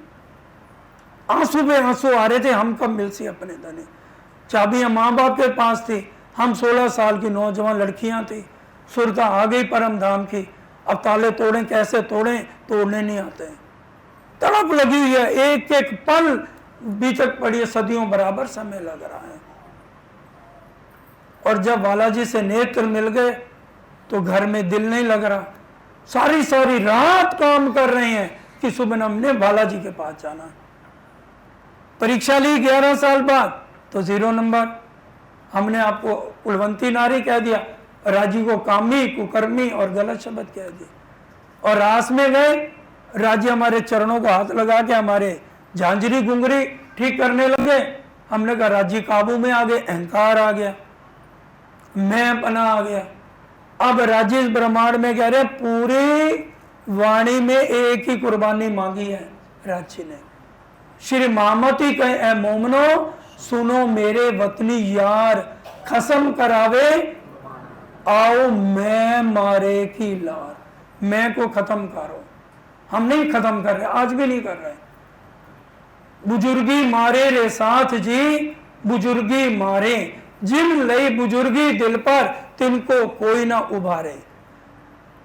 आंसू पे आंसू आ रहे थे, हम कब मिल सी अपने धने। चाबियां माँ बाप के पास थी, हम 16 साल की नौजवान लड़कियां थी, सुरता आ गई परम धाम की। अब ताले तोड़े, कैसे तोड़े, तोड़ने नहीं आते। तड़प लगी हुई है, एक एक पल बीतक पड़ी है, सदियों बराबर समय लग रहा है। और जब बालाजी से नेत्र मिल गए तो घर में दिल नहीं लग रहा। सारी सारी रात काम कर रहे हैं कि सुबह हमने बालाजी के पास जाना। परीक्षा ली 11 साल बाद तो 0 नंबर। हमने आपको कुलवंती नारी कह दिया, राजी को कामी, कुकर्मी और गलत शब्द कह दिया। और रास में गए, राजी हमारे चरणों को हाथ लगा के हमारे झांझरी गुंगरी ठीक करने लगे। हमने कहा राजी काबू में आ गए, अहंकार आ गया, मैं पना आ गया। अब राजी इस ब्रह्मांड में कह रहे पूरी वाणी में एक ही कुर्बानी मांगी है राजी ने। श्री महामती कहे, ए मोमनो सुनो मेरे वतनी यार, कसम करावे आओ मैं मारे की लार। मैं को खत्म करो। हम नहीं खत्म कर रहे, आज भी नहीं कर रहे। बुजुर्गी मारे रे साथ जी, बुजुर्गी मारे, जिन लई बुजुर्गी दिल पर, तिनको कोई ना उभारे।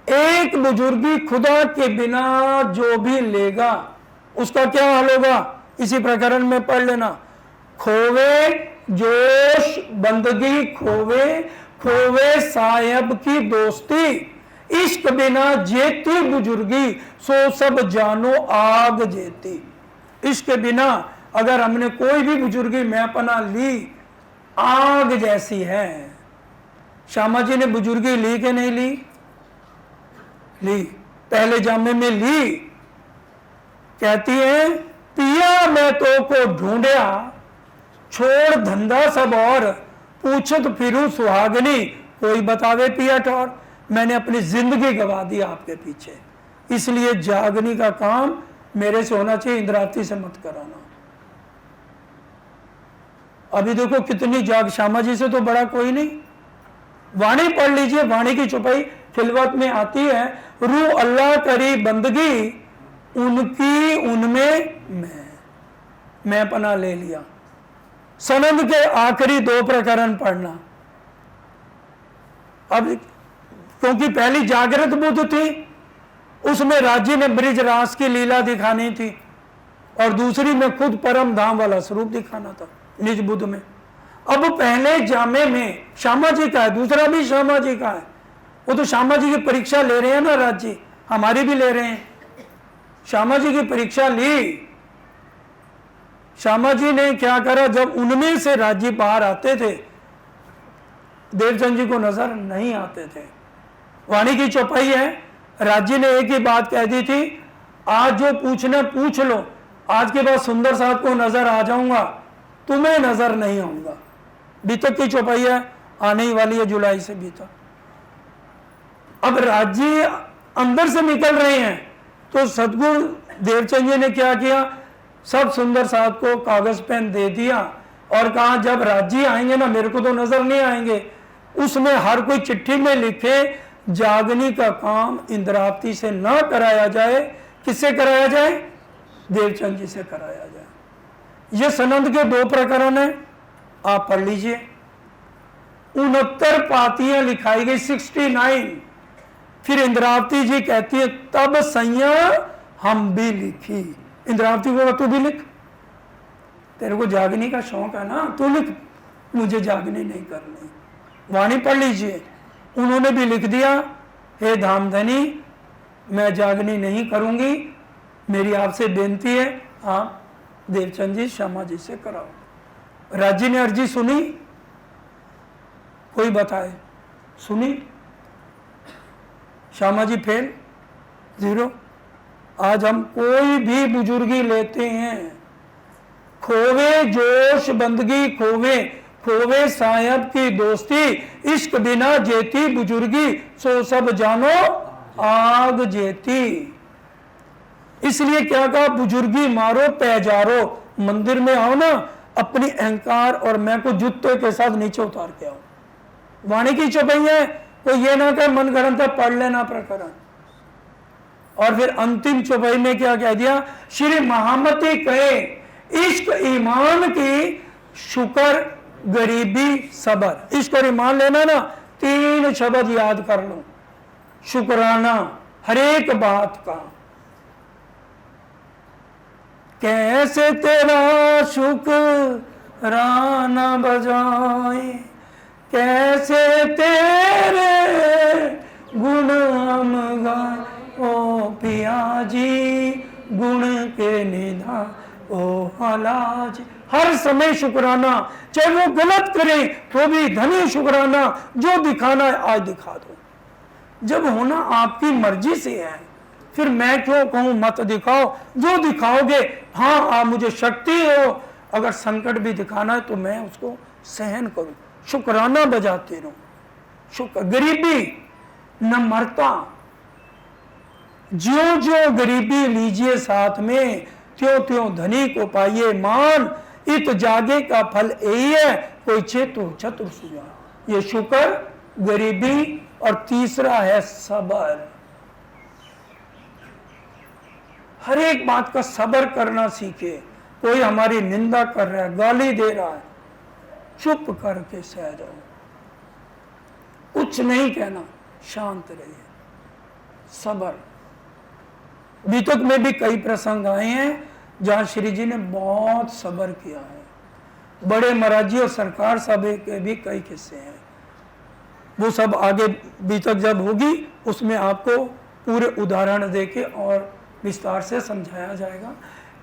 एक बुजुर्गी खुदा के बिना जो भी लेगा उसका क्या हाल होगा, इसी प्रकरण में पढ़ लेना। खोवे जोश बंदगी खोवे, खोवे साहेब की दोस्ती, इश्क बिना जेती बुजुर्गी, सो सब जानो आग जेती। इश्क के बिना अगर हमने कोई भी बुजुर्गी मैंपना ली, आग जैसी है। श्यामा जी ने बुजुर्गी ली कि नहीं ली? ली, पहले जामे में ली। कहती है पिया मैं तो को ढूंढया, छोड़ धंधा सब और, पूछत फिरूं सुहागनी, कोई बतावे पिया ठौर। मैंने अपनी जिंदगी गवा दी आपके पीछे, इसलिए जागनी का काम मेरे से होना चाहिए, इंद्रावती से मत कराना। अभी देखो कितनी जाग, श्यामा जी से तो बड़ा कोई नहीं। वाणी पढ़ लीजिए, वाणी की चौपाई खिलवत में आती है, रू अल्लाह करी बंदगी, उनकी उनमें मैं पना ले लिया। सनंद के आखिरी 2 प्रकरण पढ़ना। अब क्योंकि पहली जागृत बुद्ध थी, उसमें राज्य ने ब्रिज रास की लीला दिखानी थी, और दूसरी में खुद परम धाम वाला स्वरूप दिखाना था निज बुद्ध में। अब पहले जामे में श्यामा जी का है, दूसरा भी श्यामा जी का है। वो तो श्यामा जी की परीक्षा ले रहे हैं ना, राज्य हमारी भी ले रहे हैं। श्यामा जी की परीक्षा ली। श्यामा जी ने क्या करा, जब उनमें से राज्य बाहर आते थे, देवचंद जी को नजर नहीं आते थे। वाणी की चौपाई है, राज्य ने एक ही बात कह दी थी, आज जो पूछना पूछ लो, आज के बाद सुंदर साहब को नजर आ जाऊंगा, तुम्हें नजर नहीं आऊंगा। बीतक की चौपाई है, आने ही वाली है जुलाई से बीतक। अब राज्य अंदर से निकल रहे हैं, तो सदगुरु देवचंद जी ने क्या किया, सब सुंदर साहब को कागज पेन दे दिया और कहा जब राज्य आएंगे ना, मेरे को तो नजर नहीं आएंगे। उसमें हर कोई चिट्ठी में लिखे, जागनी का काम इंद्रावती से ना कराया जाए, किससे कराया जाए, देवचंद जी से कराया जाए। ये सनंद के 2 प्रकरण है, आप पढ़ लीजिए। 69 पातियां लिखाई गई, 69। फिर इंद्रावती जी कहती है तब सैया हम भी लिखी। इंद्रावती को तू भी लिख, तेरे को जागनी का शौक है ना, तू लिख, मुझे जागनी नहीं करनी। वाणी पढ़ लीजिए, उन्होंने भी लिख दिया, हे धामधनी मैं जागनी नहीं करूंगी, मेरी आपसे बेनती है आप देवचंद जी श्यामा जी से कराओ। राज्य ने अर्जी सुनी, कोई बताए, सुनी, श्यामा जी फेल, 0। आज हम कोई भी बुजुर्गी लेते हैं, खोवे जोश बंदगी खोवे, खोवे साहब की दोस्ती, इश्क बिना जेती बुजुर्गी, सो सब जानो आग जेती। इसलिए क्या कहा, बुजुर्गी मारो पैजारो, मंदिर में आओ ना, अपनी अहंकार और मैं को जूते के साथ नीचे उतार के आओ। वाणी की चौपाई है, कोई ये ना कहे मन गढ़ंत था पढ़ लेना प्रकरण। और फिर अंतिम चौपाई में क्या कह दिया, श्री महामती कहे इश्क ईमान की शुक्र गरीबी सबर। इश्क और ईमान लेना ना, 3 शब्द याद कर लो, शुक्राना हर एक बात का। कैसे तेरा शुक्राना बजाए, कैसे तेरे गुण हम गाए, ओ पिया जी गुण के निधान ओ हलाज। हर समय शुक्राना, चाहे वो गलत करे तो भी धनी शुक्राना, जो दिखाना है आज दिखा दो। जब होना आपकी मर्जी से है, फिर मैं क्यों कहूं मत दिखाओ, जो दिखाओगे। हाँ आप मुझे शक्ति हो, अगर संकट भी दिखाना है तो मैं उसको सहन करूं, शुक्राना बजाते रहो। शुक्र गरीबी नम्रता, ज्यों ज्यों गरीबी लीजिए साथ में, त्यों त्यों धनी को पाइए मान। इत जागे का फल यही है, कोई चेतु चतुर सुजान। ये शुक्र, गरीबी, और तीसरा है सबर। हर एक बात का सबर करना सीखे। कोई हमारी निंदा कर रहा है, गाली दे रहा है, चुप करके सह जाओ, कुछ नहीं कहना, शांत रहिए, सबर। बीतक में भी कई प्रसंग आए हैं जहां श्री जी ने बहुत सबर किया है। बड़े महाराज जी और सरकार साहब के भी कई किस्से हैं, वो सब आगे बीतक जब होगी उसमें आपको पूरे उदाहरण देके और विस्तार से समझाया जाएगा।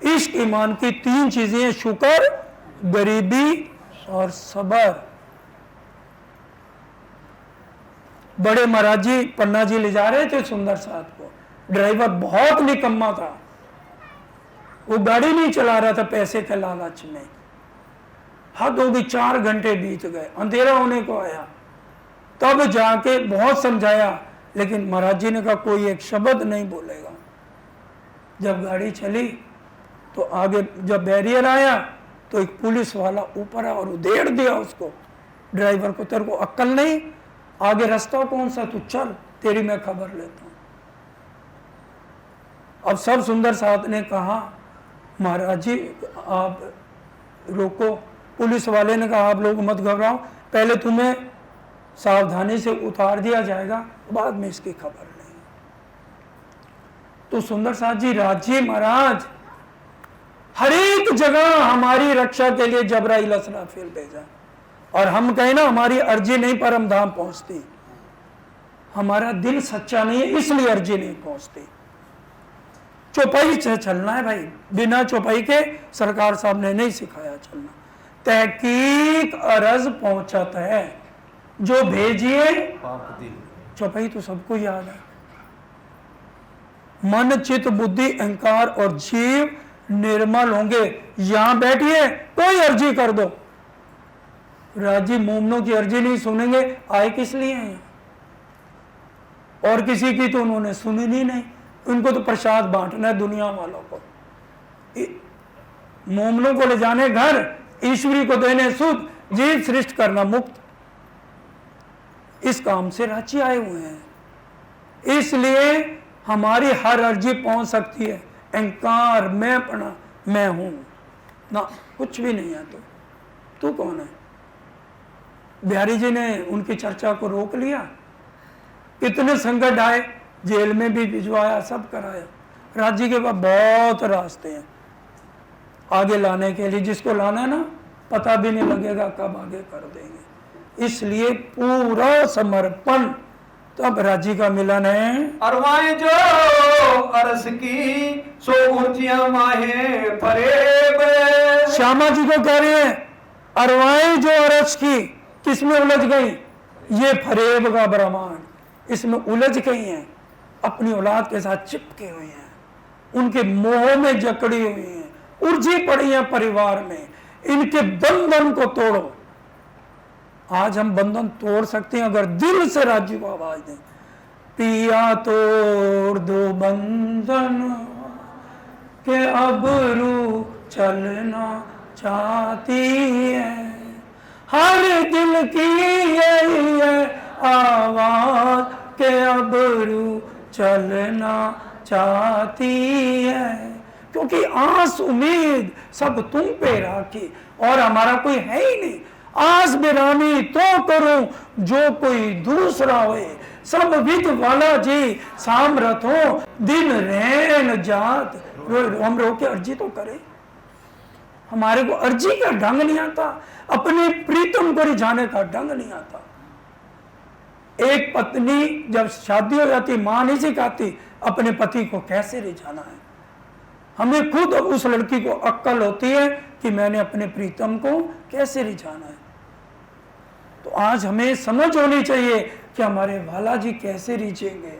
इश्क ईमान की 3 चीजें, शुक्र, गरीबी और सबर। बड़े महाराज जी पन्ना जी ले जा रहे थे सुंदर साहब को, ड्राइवर बहुत निकम्मा था, वो गाड़ी नहीं चला रहा था पैसे के लालच में। हद होगी, 4 घंटे बीत गए, अंधेरा होने को आया, तब जाके बहुत समझाया, लेकिन महाराज जी ने कहा कोई एक शब्द नहीं बोलेगा। जब गाड़ी चली तो आगे जब बैरियर आया तो एक पुलिस वाला ऊपर आया और उधेड़ दिया उसको, ड्राइवर को, तेरे को अक्ल नहीं, आगे रास्ता कौन सा, तू चल, तेरी मैं खबर लेता हूं। अब सब सुंदर साहब ने कहा महाराज जी आप रोको। पुलिस वाले ने कहा आप लोग मत घबराओ, पहले तुम्हें सावधानी से उतार दिया जाएगा, बाद में इसकी खबर नहीं। तो सुंदर साहब जी, राजी महाराज हर एक जगह हमारी रक्षा के लिए जबराइल असराफिल भेजा, और हम कहें ना हमारी अर्जी नहीं परम धाम पहुंचती, हमारा दिल सच्चा नहीं है इसलिए अर्जी नहीं पहुंचती। चौपाई से चलना है भाई, बिना चौपाई के सरकार साहब ने नहीं सिखाया चलना। तहकीक अरज पहुंचत है, जो भेजिए चौपाई तो सबको याद है। मन चित बुद्धि अहंकार और जीव निर्मल होंगे। यहां बैठिए, कोई अर्जी कर दो, राजी मोमनों की अर्जी नहीं सुनेंगे, आए किस लिए हैं? और किसी की तो उन्होंने सुनी नहीं, उनको तो प्रसाद बांटना है दुनिया वालों को, मोमनों को ले जाने घर, ईश्वरी को देने सुध, जीव सृष्ट करना मुक्त। इस काम से रांची आए हुए हैं, इसलिए हमारी हर अर्जी पहुंच सकती है। अहंकार मैं पढ़ा, मैं हूं ना, कुछ भी नहीं है। तो तू कौन है? बिहारी जी ने उनकी चर्चा को रोक लिया, कितने संकट आए, जेल में भी भिजवाया, सब कराया। राज्य के पास बहुत रास्ते हैं आगे लाने के लिए, जिसको लाना है ना पता भी नहीं लगेगा कब आगे कर देंगे। इसलिए पूरा समर्पण, तब राज्य का मिलन है। अरवाएं जो अरस की सो ऊंचियां माहे फरेब। श्यामा जी को कह रहे हैं अरवाएं जो अरस की, किसमें उलझ गई? ये फरेब का ब्रह्मांड, इसमें उलझ गई हैं, अपनी औलाद के साथ चिपके हुए हैं, उनके मोह में जकड़ी हुई हैं, उलझी पड़ी हैं परिवार में। इनके बंधन को तोड़ो। आज हम बंधन तोड़ सकते हैं अगर दिल से राज्य को आवाज दें, पिया तोड़ दो बंधन के अब रू चलना चाहती है, हर दिल की यही है आवाज के अबरू चलना चाहती है, क्योंकि आस उम्मीद सब तुम पे राखी और हमारा कोई है ही नहीं। आस बिरानी तो करूं जो कोई दूसरा होए, सब विद वाला जी सामरथ हो, दिन रैन जात हम रो के अर्जी तो करें। हमारे को अर्जी का ढंग नहीं आता, अपने प्रीतम को रिझाने का ढंग नहीं आता। एक पत्नी जब शादी हो जाती, मां नहीं सिखाती अपने पति को कैसे रिझाना है। हमें खुद उस लड़की को अक्ल होती है कि मैंने अपने प्रीतम को कैसे रिझाना है। तो आज हमें समझ होनी चाहिए कि हमारे वाला जी कैसे रिझेंगे।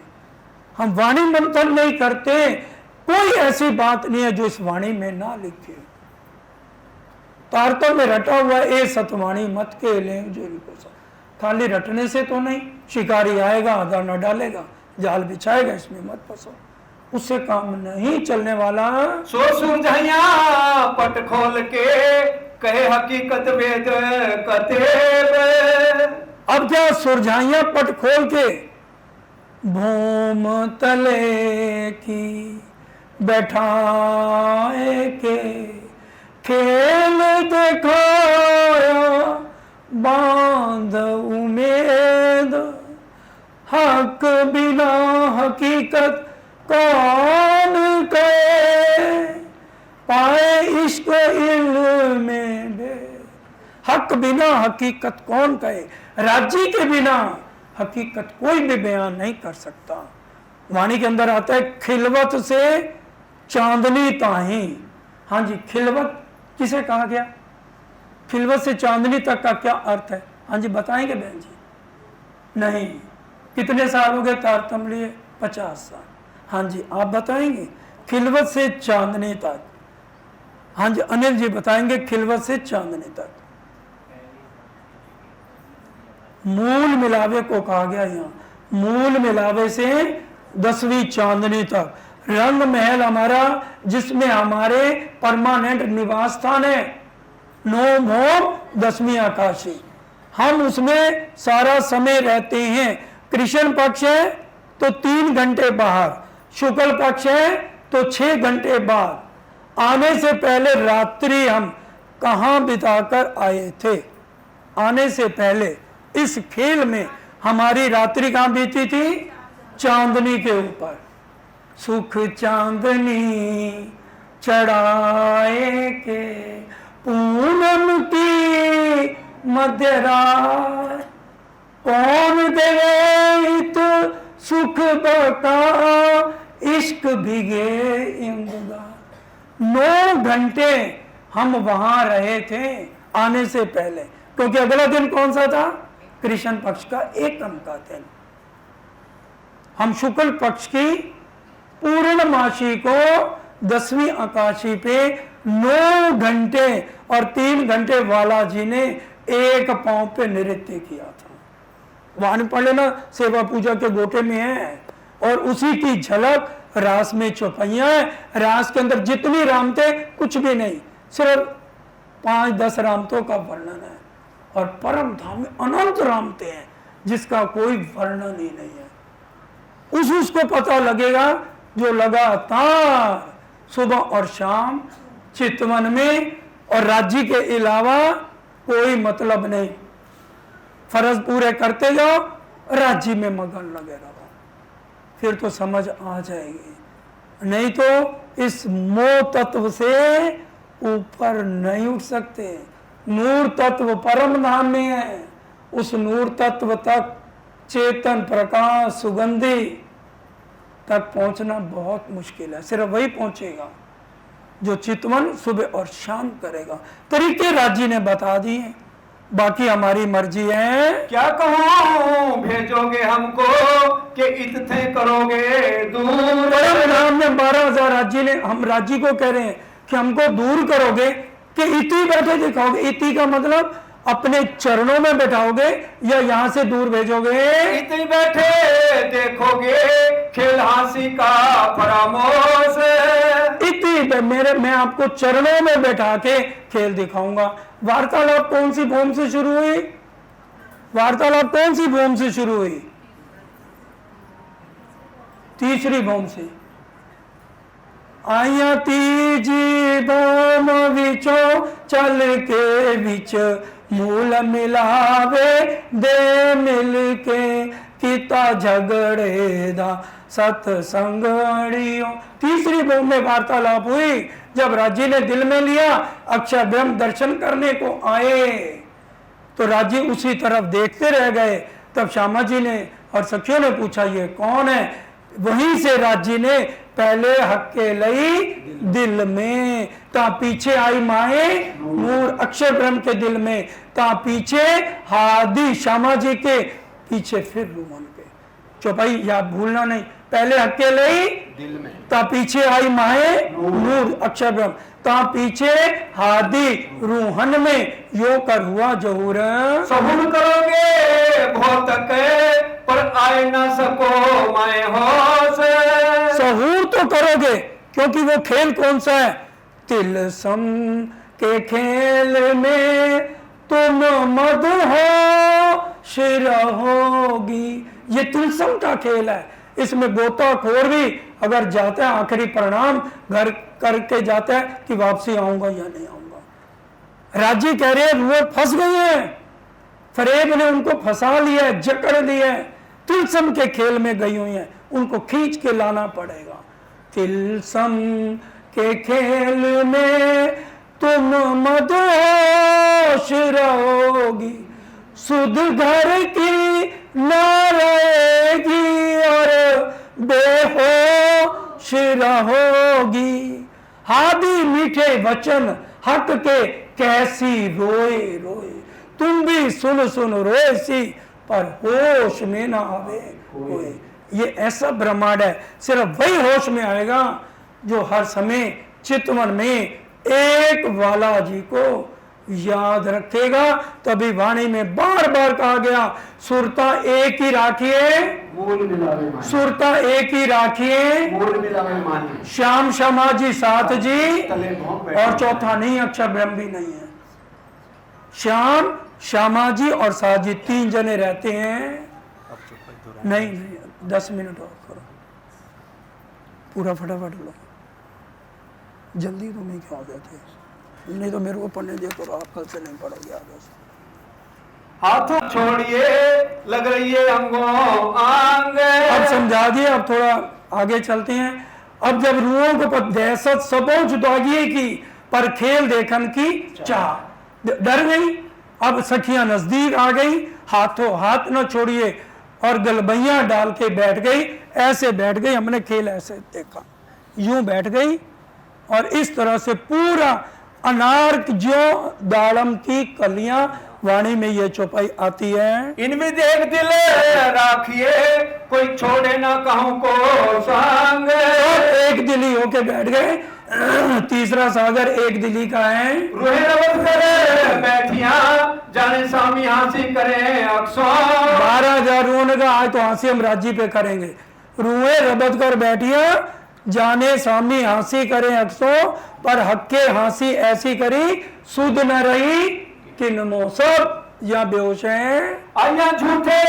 हम वाणी मंथन नहीं करते, कोई ऐसी बात नहीं है जो इस वाणी में ना लिखे। तारतम में रटा हुआ ए सतवाणी मत के ले जो इनको सब, खाली रटने से तो नहीं। शिकारी आएगा आधा न डालेगा, जाल बिछाएगा, इसमें मत फंसो, उससे काम नहीं चलने वाला। सो सुरझाइया पट खोल के कहे हकीकत वेद कतेब। अब क्या सुरझाइया पट खोल के भूम तले की बैठाए के खेल दिखाया बांध उम्मीद, हक बिना हकीकत कौन कहे, पाए इश्क इल्म में बे। हक बिना हकीकत कौन कहे, राज्य के बिना हकीकत कोई भी बयान नहीं कर सकता। वाणी के अंदर आता है खिलवत से चांदनी ताही। हाँ जी, खिलवत किसे कहा गया? खिलवत से चांदनी तक का क्या अर्थ है? हाँ जी बताएंगे बहन जी? नहीं, कितने साल हो गए तारतम लिए? 50 साल। हाँ जी आप बताएंगे खिलवत से चांदनी तक? हाँ जी अनिल जी बताएंगे खिलवत से चांदनी तक। मूल मिलावे को कहा गया यहाँ, मूल मिलावे से 10वीं चांदनी तक। रंग महल हमारा जिसमें हमारे परमानेंट निवास स्थान है, नौ भोम 10वीं आकाशी, हम उसमें सारा समय रहते हैं। कृष्ण पक्ष है तो 3 घंटे बाहर, शुक्ल पक्ष है तो 6 घंटे बाद। आने से पहले रात्रि हम कहाँ बिताकर आए थे? आने से पहले इस खेल में हमारी रात्रि कहाँ बीती थी? चांदनी के ऊपर। सुख चांदनी चढ़ाए के पूनम की मध्य रात, कौन देवे तो सुख बता इश्क भीगे इंतजार। 9 घंटे हम वहां रहे थे आने से पहले, क्योंकि अगला दिन कौन सा था? कृष्ण पक्ष का एकम का दिन। हम शुक्ल पक्ष की पूर्णमासी को 10वीं आकाशी पे 9 घंटे और 3 घंटे वाला जी ने एक पांव पे नृत्य किया था। वाणी पढ़ लेना, सेवा पूजा के गोटे में है, और उसी की झलक रास में चौपाइयां है। रास के अंदर जितनी रामते कुछ भी नहीं, सिर्फ 5-10 रामतों का वर्णन है, और परम धाम में अनंत रामते हैं जिसका कोई वर्णन ही नहीं है। उसको पता लगेगा जो लगातार सुबह और शाम चितवन में, और राज्य के अलावा कोई मतलब नहीं, फर्ज पूरे करते जाओ, राज्य में मगन लगे रहो, फिर तो समझ आ जाएगी। नहीं तो इस मोह तत्व से ऊपर नहीं उठ सकते। नूर तत्व परम धाम में है, उस नूर तत्व तक चेतन प्रकाश सुगंधी तक पहुंचना बहुत मुश्किल है। सिर्फ वही पहुंचेगा जो चितवन सुबह और शाम करेगा। तरीके राज्य ने बता दिए, बाकी हमारी मर्जी है। क्या कहूँ भेजोगे हमको कि इतने करोगे दूर। परम धाम में 12,000 राज्य ने, हम राज्य को कह रहे हैं कि हमको दूर करोगे कि इति बैठे दिखाओगे। इति का मतलब अपने चरणों में बैठाओगे या यहाँ से दूर भेजोगे? इति बैठे देखोगे खेल हंसी का परामोश। इति मैं आपको चरणों में बैठा के खेल दिखाऊंगा। वार्तालाप कौन सी भूम से शुरू हुई? वार्तालाप कौन सी भूम से शुरू हुई? तीसरी भूम से। आया तीजी भूम विचो चल के विच मूल मिलावे दे मिल के किता झगड़े दा सत्संगड़ियों। तीसरी भूम में वार्तालाप हुई जब राजी ने दिल में लिया अक्षर ब्रह्म दर्शन करने को आए तो राजी उसी तरफ देखते रह गए। तब श्यामा जी ने और सखियों ने पूछा ये कौन है? वहीं से राजी ने पहले हक्के लई दिल में ता पीछे आई माए नूर अक्षर ब्रह्म के दिल में ता पीछे हादी श्यामा जी के पीछे फिर रूमन पे। चौपाई याद भूलना नहीं, पहले हक्के लई दिल में ता पीछे आई माए नूर अक्षर ब्रह्म ता पीछे हादी रूहन में यो कर हुआ जहूर। सहूर करोगे बहुत के पर आए ना सको मैं होश। सहूर तो करोगे क्योंकि वो खेल कौन सा है? तिलसम के खेल में तुम मद हो शिर होगी। ये तिलसम का खेल है, इसमें गोताखोर भी अगर जाता है आखिरी परिणाम घर करके जाता है कि वापसी आऊंगा या नहीं आऊंगा। राजी कह रहे हैं वो फंस गए हैं, फरेब ने उनको फंसा लिया है, जकड़ लिया है, तिलसम के खेल में गई हुई हैं, उनको खींच के लाना पड़ेगा। तिलसम के खेल में तुम मदहोश रहोगी सुध घर की न रहेगी और बेहोश रहोगी। हादी मीठे वचन हक के कैसी रोए रोए तुम भी सुन सुन रोए सी पर होश में ना आवे कोई। ये ऐसा ब्रह्मांड है, सिर्फ वही होश में आएगा जो हर समय चितवन में एक वाला जी को याद रखेगा। तभी वाणी में बार बार कहा गया सुरता एक ही राखिए मूल मिलावे मानी। सुरता एक ही राखिए मूल मिलावे मानी। श्याम श्यामा जी साथ जी तले भोंक बैठे। और चौथा नहीं अक्षर ब्रह्म भी नहीं है। श्याम श्यामा जी और साथ जी तीन जने रहते हैं। नहीं 10 मिनट और करो, पूरा फटाफट लो, जल्दी तो नहीं क्या देते, नहीं तो मेरे को पढ़ने दे तो आप कल से नहीं पढ़ोगे आगे से। हाथों छोड़िए लग रही है अंगों आंग। अब समझा दिए, अब थोड़ा आगे चलते हैं। अब जब रूहों को पर दहशत सबोच दागिए की पर खेल देखन की चाह डर गई। अब सखियां नजदीक आ गई, हाथों हाथ न छोड़िए और गलबैया डाल के बैठ गई। ऐसे बैठ गई, हमने खेल ऐसे देखा, यूं बैठ गई और इस तरह से पूरा अनार जो दाड़म की कलियां वाणी में ये चौपाई आती है। इनमें देख दिल राखिए कोई छोड़े ना कहूं को संग। एक दिली होके बैठ गए। तीसरा सागर एक दिली का है। रूहे रवत करे बैठिया जाने स्वामी हांसी करे अक्सों। 12,000 रूहों ने कहा आज तो हंसी हम राज्य पे करेंगे। रूहे रबत कर बैठिया जाने स्वामी हंसी करे अक्सों पर हक्के हंसी ऐसी करी सुध न रही किन्नो सब या बेहोश हैं। आया झूठे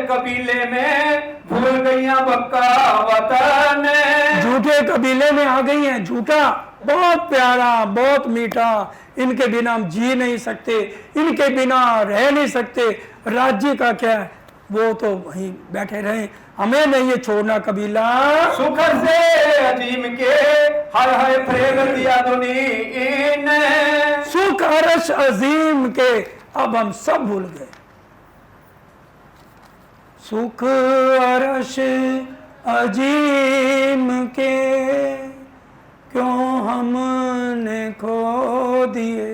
कबीले में भूल गईया बक्का वतन। झूठे कबीले में आ गई हैं। झूठा बहुत प्यारा बहुत मीठा, इनके बिना हम जी नहीं सकते, इनके बिना रह नहीं सकते। राज्य का क्या है, वो तो वहीं बैठे रहे, हमें नहीं ये छोड़ना कबीला। सुखर से अजीम के हर हर फरेब दिया दुनीन। सुख अरश अजीम के अब हम सब भूल गए। सुख अरश अजीम के क्यों हमने खो दिए।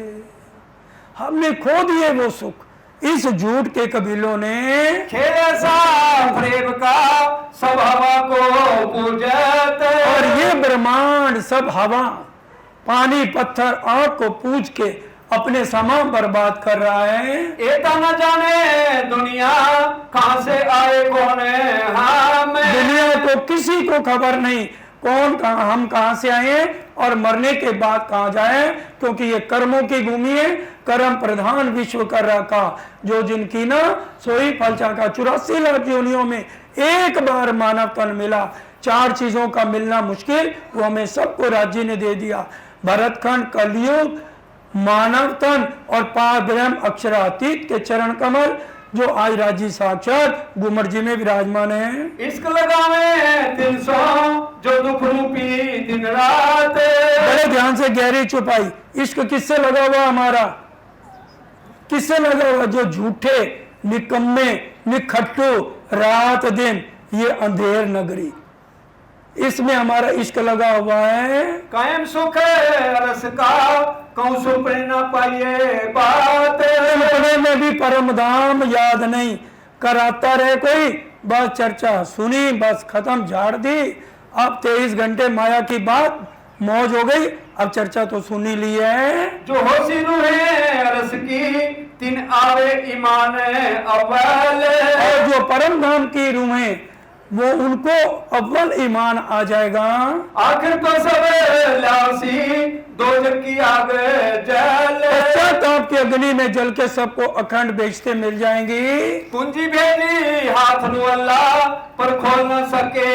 हमने खो दिए वो सुख इस झूठ के कबीलों ने। खेल ऐसा फरेब का सब हवा को पूजत। और ये ब्रह्मांड सब हवा पानी पत्थर आग को पूज के अपने समा बर्बाद कर रहा है। एता न जाने दुनिया कहां से आए कौन है हम। दुनिया को किसी को खबर नहीं कौन कहाँ, हम कहाँ से आए हैं और मरने के बाद कहाँ जाएं, क्योंकि ये कर्मों की भूमि है। कर्म प्रधान विश्व कर रखा, जो जिनकी ना सोई फलचा का 84 लाख योनियों में एक बार मानव तन मिला। 4 चीजों का मिलना मुश्किल, वो हमें सबको राज्य ने दे दिया। भरतखंड, कलयुग, मानव तन और पार ब्रह्म अक्षरातीत के चरण कमल, जो आज राज्य साक्षात घूमर जी में विराजमान है। इश्क लगावे 300 जो दुख रूपी दिन रात। बड़े ध्यान से गहरी छुपाई, इश्क किससे लगा हुआ हमारा, किससे लगा हुआ? जो झूठे, निकम्मे, निखट्टू, रात दिन ये अंधेर नगरी, इसमें हमारा इश्क लगा हुआ है। कायम सुख रस का कहूँ सुपने न पाइए बात। सुपने में भी परम धाम याद नहीं, कराता रहे कोई, बस चर्चा सुनी, बस खत्म, झाड़ दी। अब 23 घंटे माया की बात मौज हो गई, अब चर्चा तो सुनी ली है। जो होशी है रस की तीन आवे ईमान अव्वल। और जो परम धाम की रूहें, वो उनको अव्वल ईमान आ जाएगा। आखिर तो सब लासी दोजख की आग जल। पश्चाताप की अग्नि में जल के सबको अखंड बेचते मिल जाएंगी। कुंजी भेजी हाथ नु अल्लाह पर खोल न सके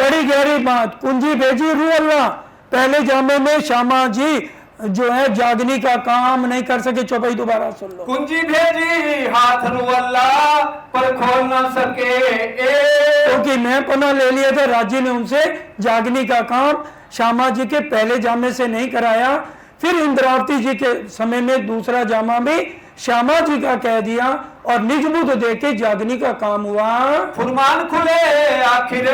बड़ी गहरी बात, कुंजी भेजी रू अल्लाह। पहले जामे में श्यामा जी जो है जागनी का काम नहीं कर सके। चौपाई दोबारा सुन लो। कुंजी भेजी हाथ नु अल्लाह पर खोल न सके क्योंकि मैं पना ले लिया था, राज्य ने उनसे जागनी का काम श्यामा जी के पहले जामे से नहीं कराया। फिर इंद्रावती जी के समय में दूसरा जामा भी श्यामा जी का कह दिया और निज बुद्ध दे के जागनी का काम हुआ। फुरमान खुले आखिर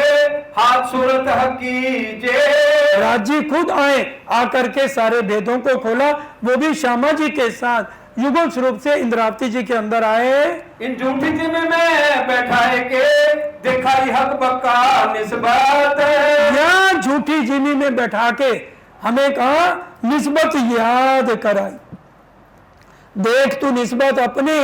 हाथ सूरत हकी जे। राज्य खुद आए, आकर के सारे भेदों को खोला, वो भी श्यामा जी के साथ युगल स्वरूप से इंद्रावती जी के अंदर आए। इन झूठी जिम्मे में बैठाए के दिखाई हक बक्का निस्बत। या झूठी जिमी में बैठा के हमें कहा निस्बत याद कराई। देख तू निस्बत अपनी,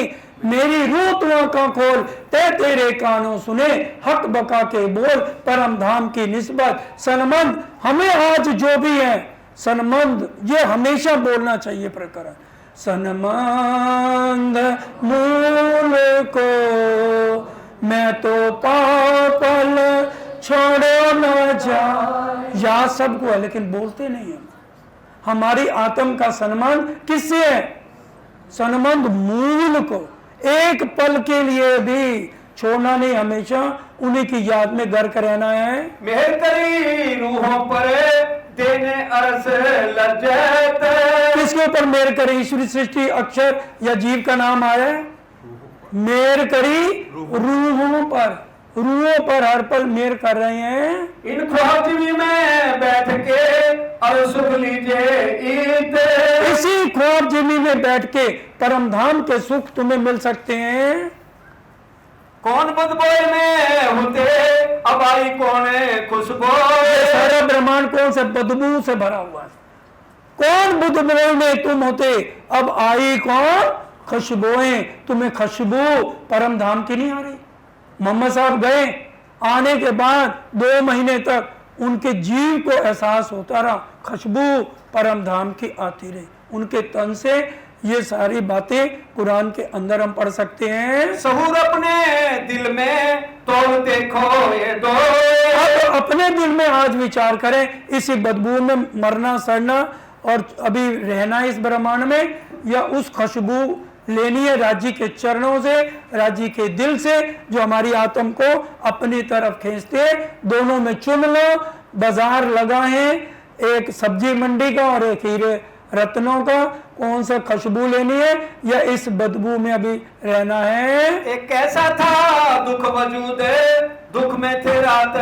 मेरी रूह तू आंखों खोल, तेरे कानों सुने हक बका के बोल। परम धाम की निस्बत सनमंद हमें आज जो भी है, सनमंद ये हमेशा बोलना चाहिए प्रकरण। सनमंद मूल को मैं तो पापल छोड़ो न जा। या सबको है लेकिन बोलते नहीं हम। हमारी आत्म का सम्मान किससे है? सनमंद मूल को एक पल के लिए भी छोड़ना नहीं, हमेशा उन्हीं की याद में गर्क रहना है। मेहर करी रूहों पर देने अरस लज्जत। किसके ऊपर मेहर करी? ईश्वरी सृष्टि अक्षर या जीव का नाम आया है। मेहर करी रूहों पर, रूहों पर हर पल मेहर कर रहे हैं। इन ख्वाबी में बैठ के और सुख लीजिए ईद। इसी ख्वाब जिमी में बैठ के परम धाम के सुख तुम्हें मिल सकते हैं। कौन बदबोए में होते अब आई कौन खुशबू। सारा ब्रह्मांड कौन से बदबू से भरा हुआ है। कौन बदबू में तुम होते, अब आई कौन खुशबुएं। तुम्हें खुशबू परम धाम की नहीं आ रही। मोहम्मद साहब गए, आने के बाद 2 महीने तक उनके जीव को एहसास होता रहा, खुशबू परम धाम की आती रही उनके तन से। ये सारी बातें कुरान के अंदर हम पढ़ सकते हैं। सहूर अपने दिल में तो देखो ये दो। अब अपने दिल में आज विचार करें, इसी बदबू में मरना सड़ना और अभी रहना इस ब्रह्मांड में, या उस खुशबू लेनी है राज्य के चरणों से, राज्य के दिल से, जो हमारी आत्म को अपनी तरफ खींचते हैं। दोनों में चुन लो। बाजार लगा है, एक सब्जी मंडी का और एक हीरे रत्नों का, कौन सा खुशबू लेनी है या इस बदबू में अभी रहना है? एक कैसा था दुख वजूद, दुख में थे रात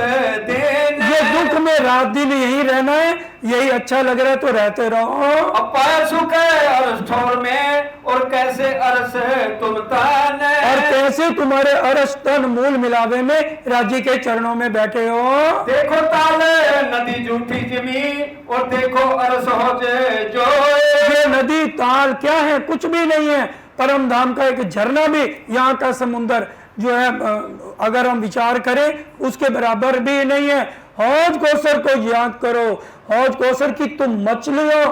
दिन। ये दुख में रात दिन यही रहना है, यही अच्छा लग रहा है तो रहते रहो। अब पाया सुख है अरस ठोर में, और कैसे अरस तुम तन। और कैसे तुम्हारे अरस तन मूल मिलावे में राज्य के चरणों में बैठे हो। देखो ताल नदी झूठी जिमी, और देखो अरस हो जो। ये नदी ताल क्या है? कुछ भी नहीं है। परम धाम का एक झरना भी, यहाँ का समुंदर जो है अगर हम विचार करें उसके बराबर भी नहीं है। हौज कौसर को याद करो। हौज कौसर की तुम मछलियों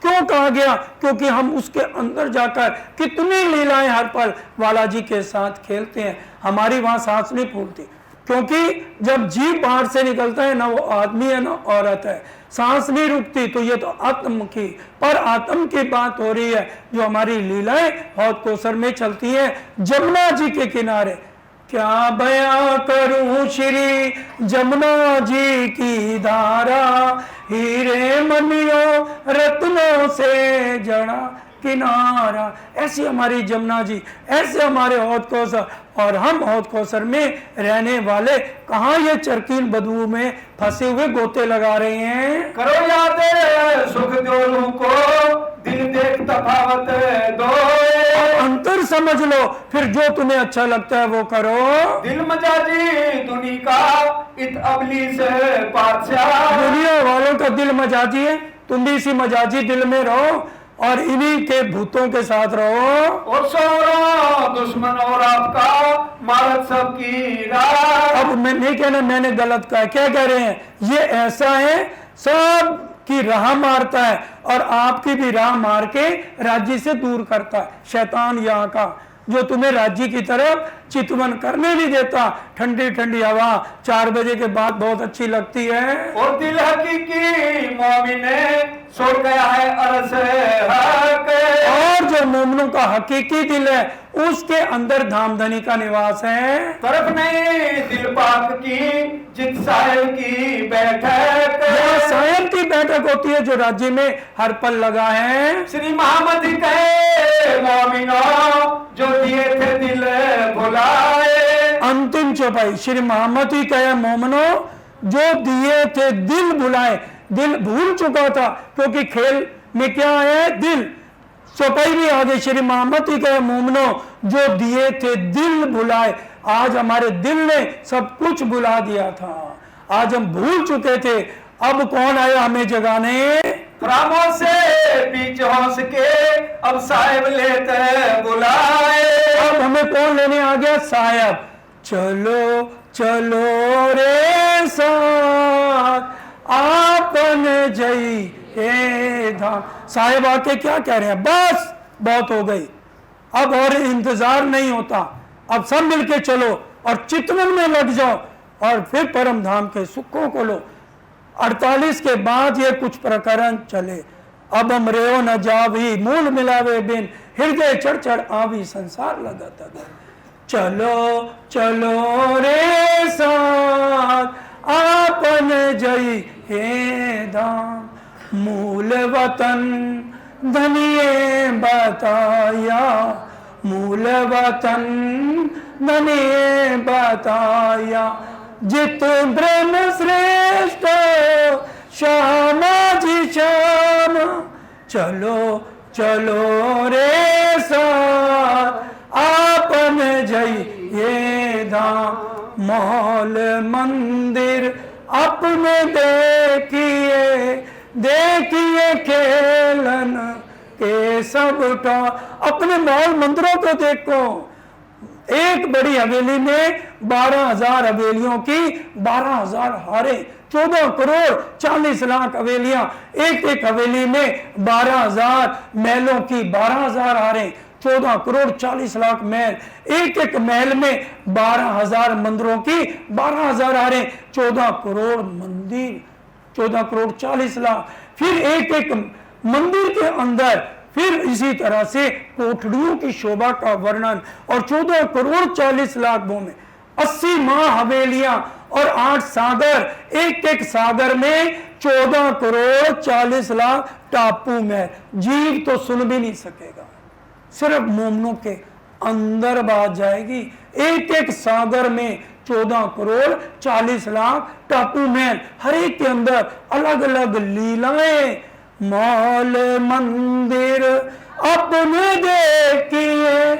क्यों कहा गया? क्योंकि हम उसके अंदर जाकर कितनी लीलाएं हर पल बालाजी के साथ खेलते हैं। हमारी वहां सांस नहीं फूलती, क्योंकि जब जीव बाहर से निकलता है ना वो आदमी है ना औरत है, सांस नहीं रुकती। तो ये तो आत्म की पर आत्म की बात हो रही है, जो हमारी लीलाएं हौज कौसर में चलती हैं जमुना जी के किनारे। क्या बयां करूं श्री जमुना जी की धारा, हीरे मनियों रत्नों से जड़ा किनारा। ऐसी हमारी जमुना जी, ऐसे हमारे हौज कौसर, और हम हौज कौसर में रहने वाले कहाँ ये चरकीन बदबू में फंसे हुए गोते लगा रहे हैं। करो याद सुख दो रूह को, दिल देख तफावत दो, अंतर समझ लो, फिर जो तुम्हें अच्छा लगता है वो करो। दिल मजाजी दुनिया का इत अबली से बादशाह, दुनिया वालों का दिल मजाजी है, तुम भी इसी मजाजी दिल में रहो और इन्हीं के भूतों के साथ रहो। और सौरों दुश्मन और आपका मारत सबकी राह। अब मैं नहीं कहना मैंने गलत कहा, क्या कह रहे हैं? ये ऐसा है सब की राह मारता है और आपकी भी राह मार के राज्य से दूर करता है शैतान यहाँ का, जो तुम्हें राज्य की तरफ चितवन करने नहीं देता। ठंडी ठंडी हवा 4 बजे के बाद बहुत अच्छी लगती है। और दिल हकीकी मोमिने छोड़ गया है अरस हक, और जो मोमिनों का हकीकी दिल है उसके अंदर धामधनी का निवास है। तरफ नहीं दिल पाक की जित साहिब की बैठक, साहिब की बैठक होती है जो राज्य में हर पल लगा है। श्री मोहम्मद कहे मोमिनो जो दिए थे दिल भुलाए, अंतिम चौपाई श्री मोहम्मद ही कहे मोमिनो जो दिए थे दिल भुलाए। दिल भूल चुका था, क्योंकि खेल में क्या है? दिल। चौपाई भी आ गई, श्री मोहम्मद ही कहे मोमिनो जो दिए थे दिल भुलाए। आज हमारे दिल ने सब कुछ भुला दिया था, आज हम भूल चुके थे। अब कौन आया हमें जगाने? रामों से बीच हंस के अब साहिब लेते बुलाए, अब हमें कौन लेने आ गया? साहिब। चलो चलो रे साथ आपने जई ए धाम। साहिब आके क्या कह रहे हैं? बस बहुत हो गई, अब और इंतजार नहीं होता, अब सब मिलके चलो और चितवन में लग जाओ और फिर परम धाम के सुखों को लो। 48 के बाद ये कुछ प्रकरण चले। अब हम रेो न जावी मूल मिलावे बिन, हृदय चढ़ चढ़ आवी संसार लगा तब। चलो चलो रे साथ आपन जई हे धाम, मूल वतन धनिए बताया, मूल वतन धनिए बताया। जित ब्रह्म श्रेष्ठ श्यामा जी श्याम, चलो चलो रे साथ आपन जई ये धाम। मॉल मंदिर अपने देखिए, देखिए खेलन के सब अपने मॉल मंदिरों को देखो। एक बड़ी हवेली में 12,000 हवेलियों की 12,000 हारें, 14 करोड़ 40 लाख हवेलियां, एक एक हवेली में 12,000 महलों की 12,000 हारें, 14 करोड़ 40 लाख महल, एक एक महल में 12,000 मंदिरों की 12,000 हारें, 14 करोड़ मंदिर, 14 करोड़ 40 लाख। फिर एक एक मंदिर के अंदर फिर इसी तरह से कोठड़ियों की शोभा का वर्णन, और 14 करोड़ 40 लाख भूमि, 80 माह हवेलियां और 8 सागर, एक एक सागर में 14 करोड़ 40 लाख टापू में। जीव तो सुन भी नहीं सकेगा, सिर्फ मोमनों के अंदर बात जाएगी। एक एक सागर में 14 करोड़ 40 लाख टापू में, हर एक के अंदर अलग अलग लीलाएं। मॉल मंदिर अपने देखिए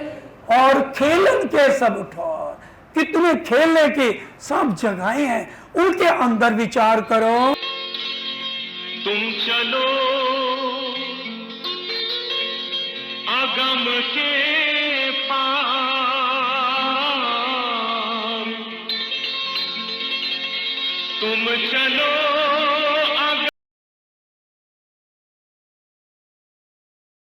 और खेलन के सब ठौर, कितने खेलने की सब जगहें हैं, उनके अंदर विचार करो। तुम चलो अगम के पार, तुम चलो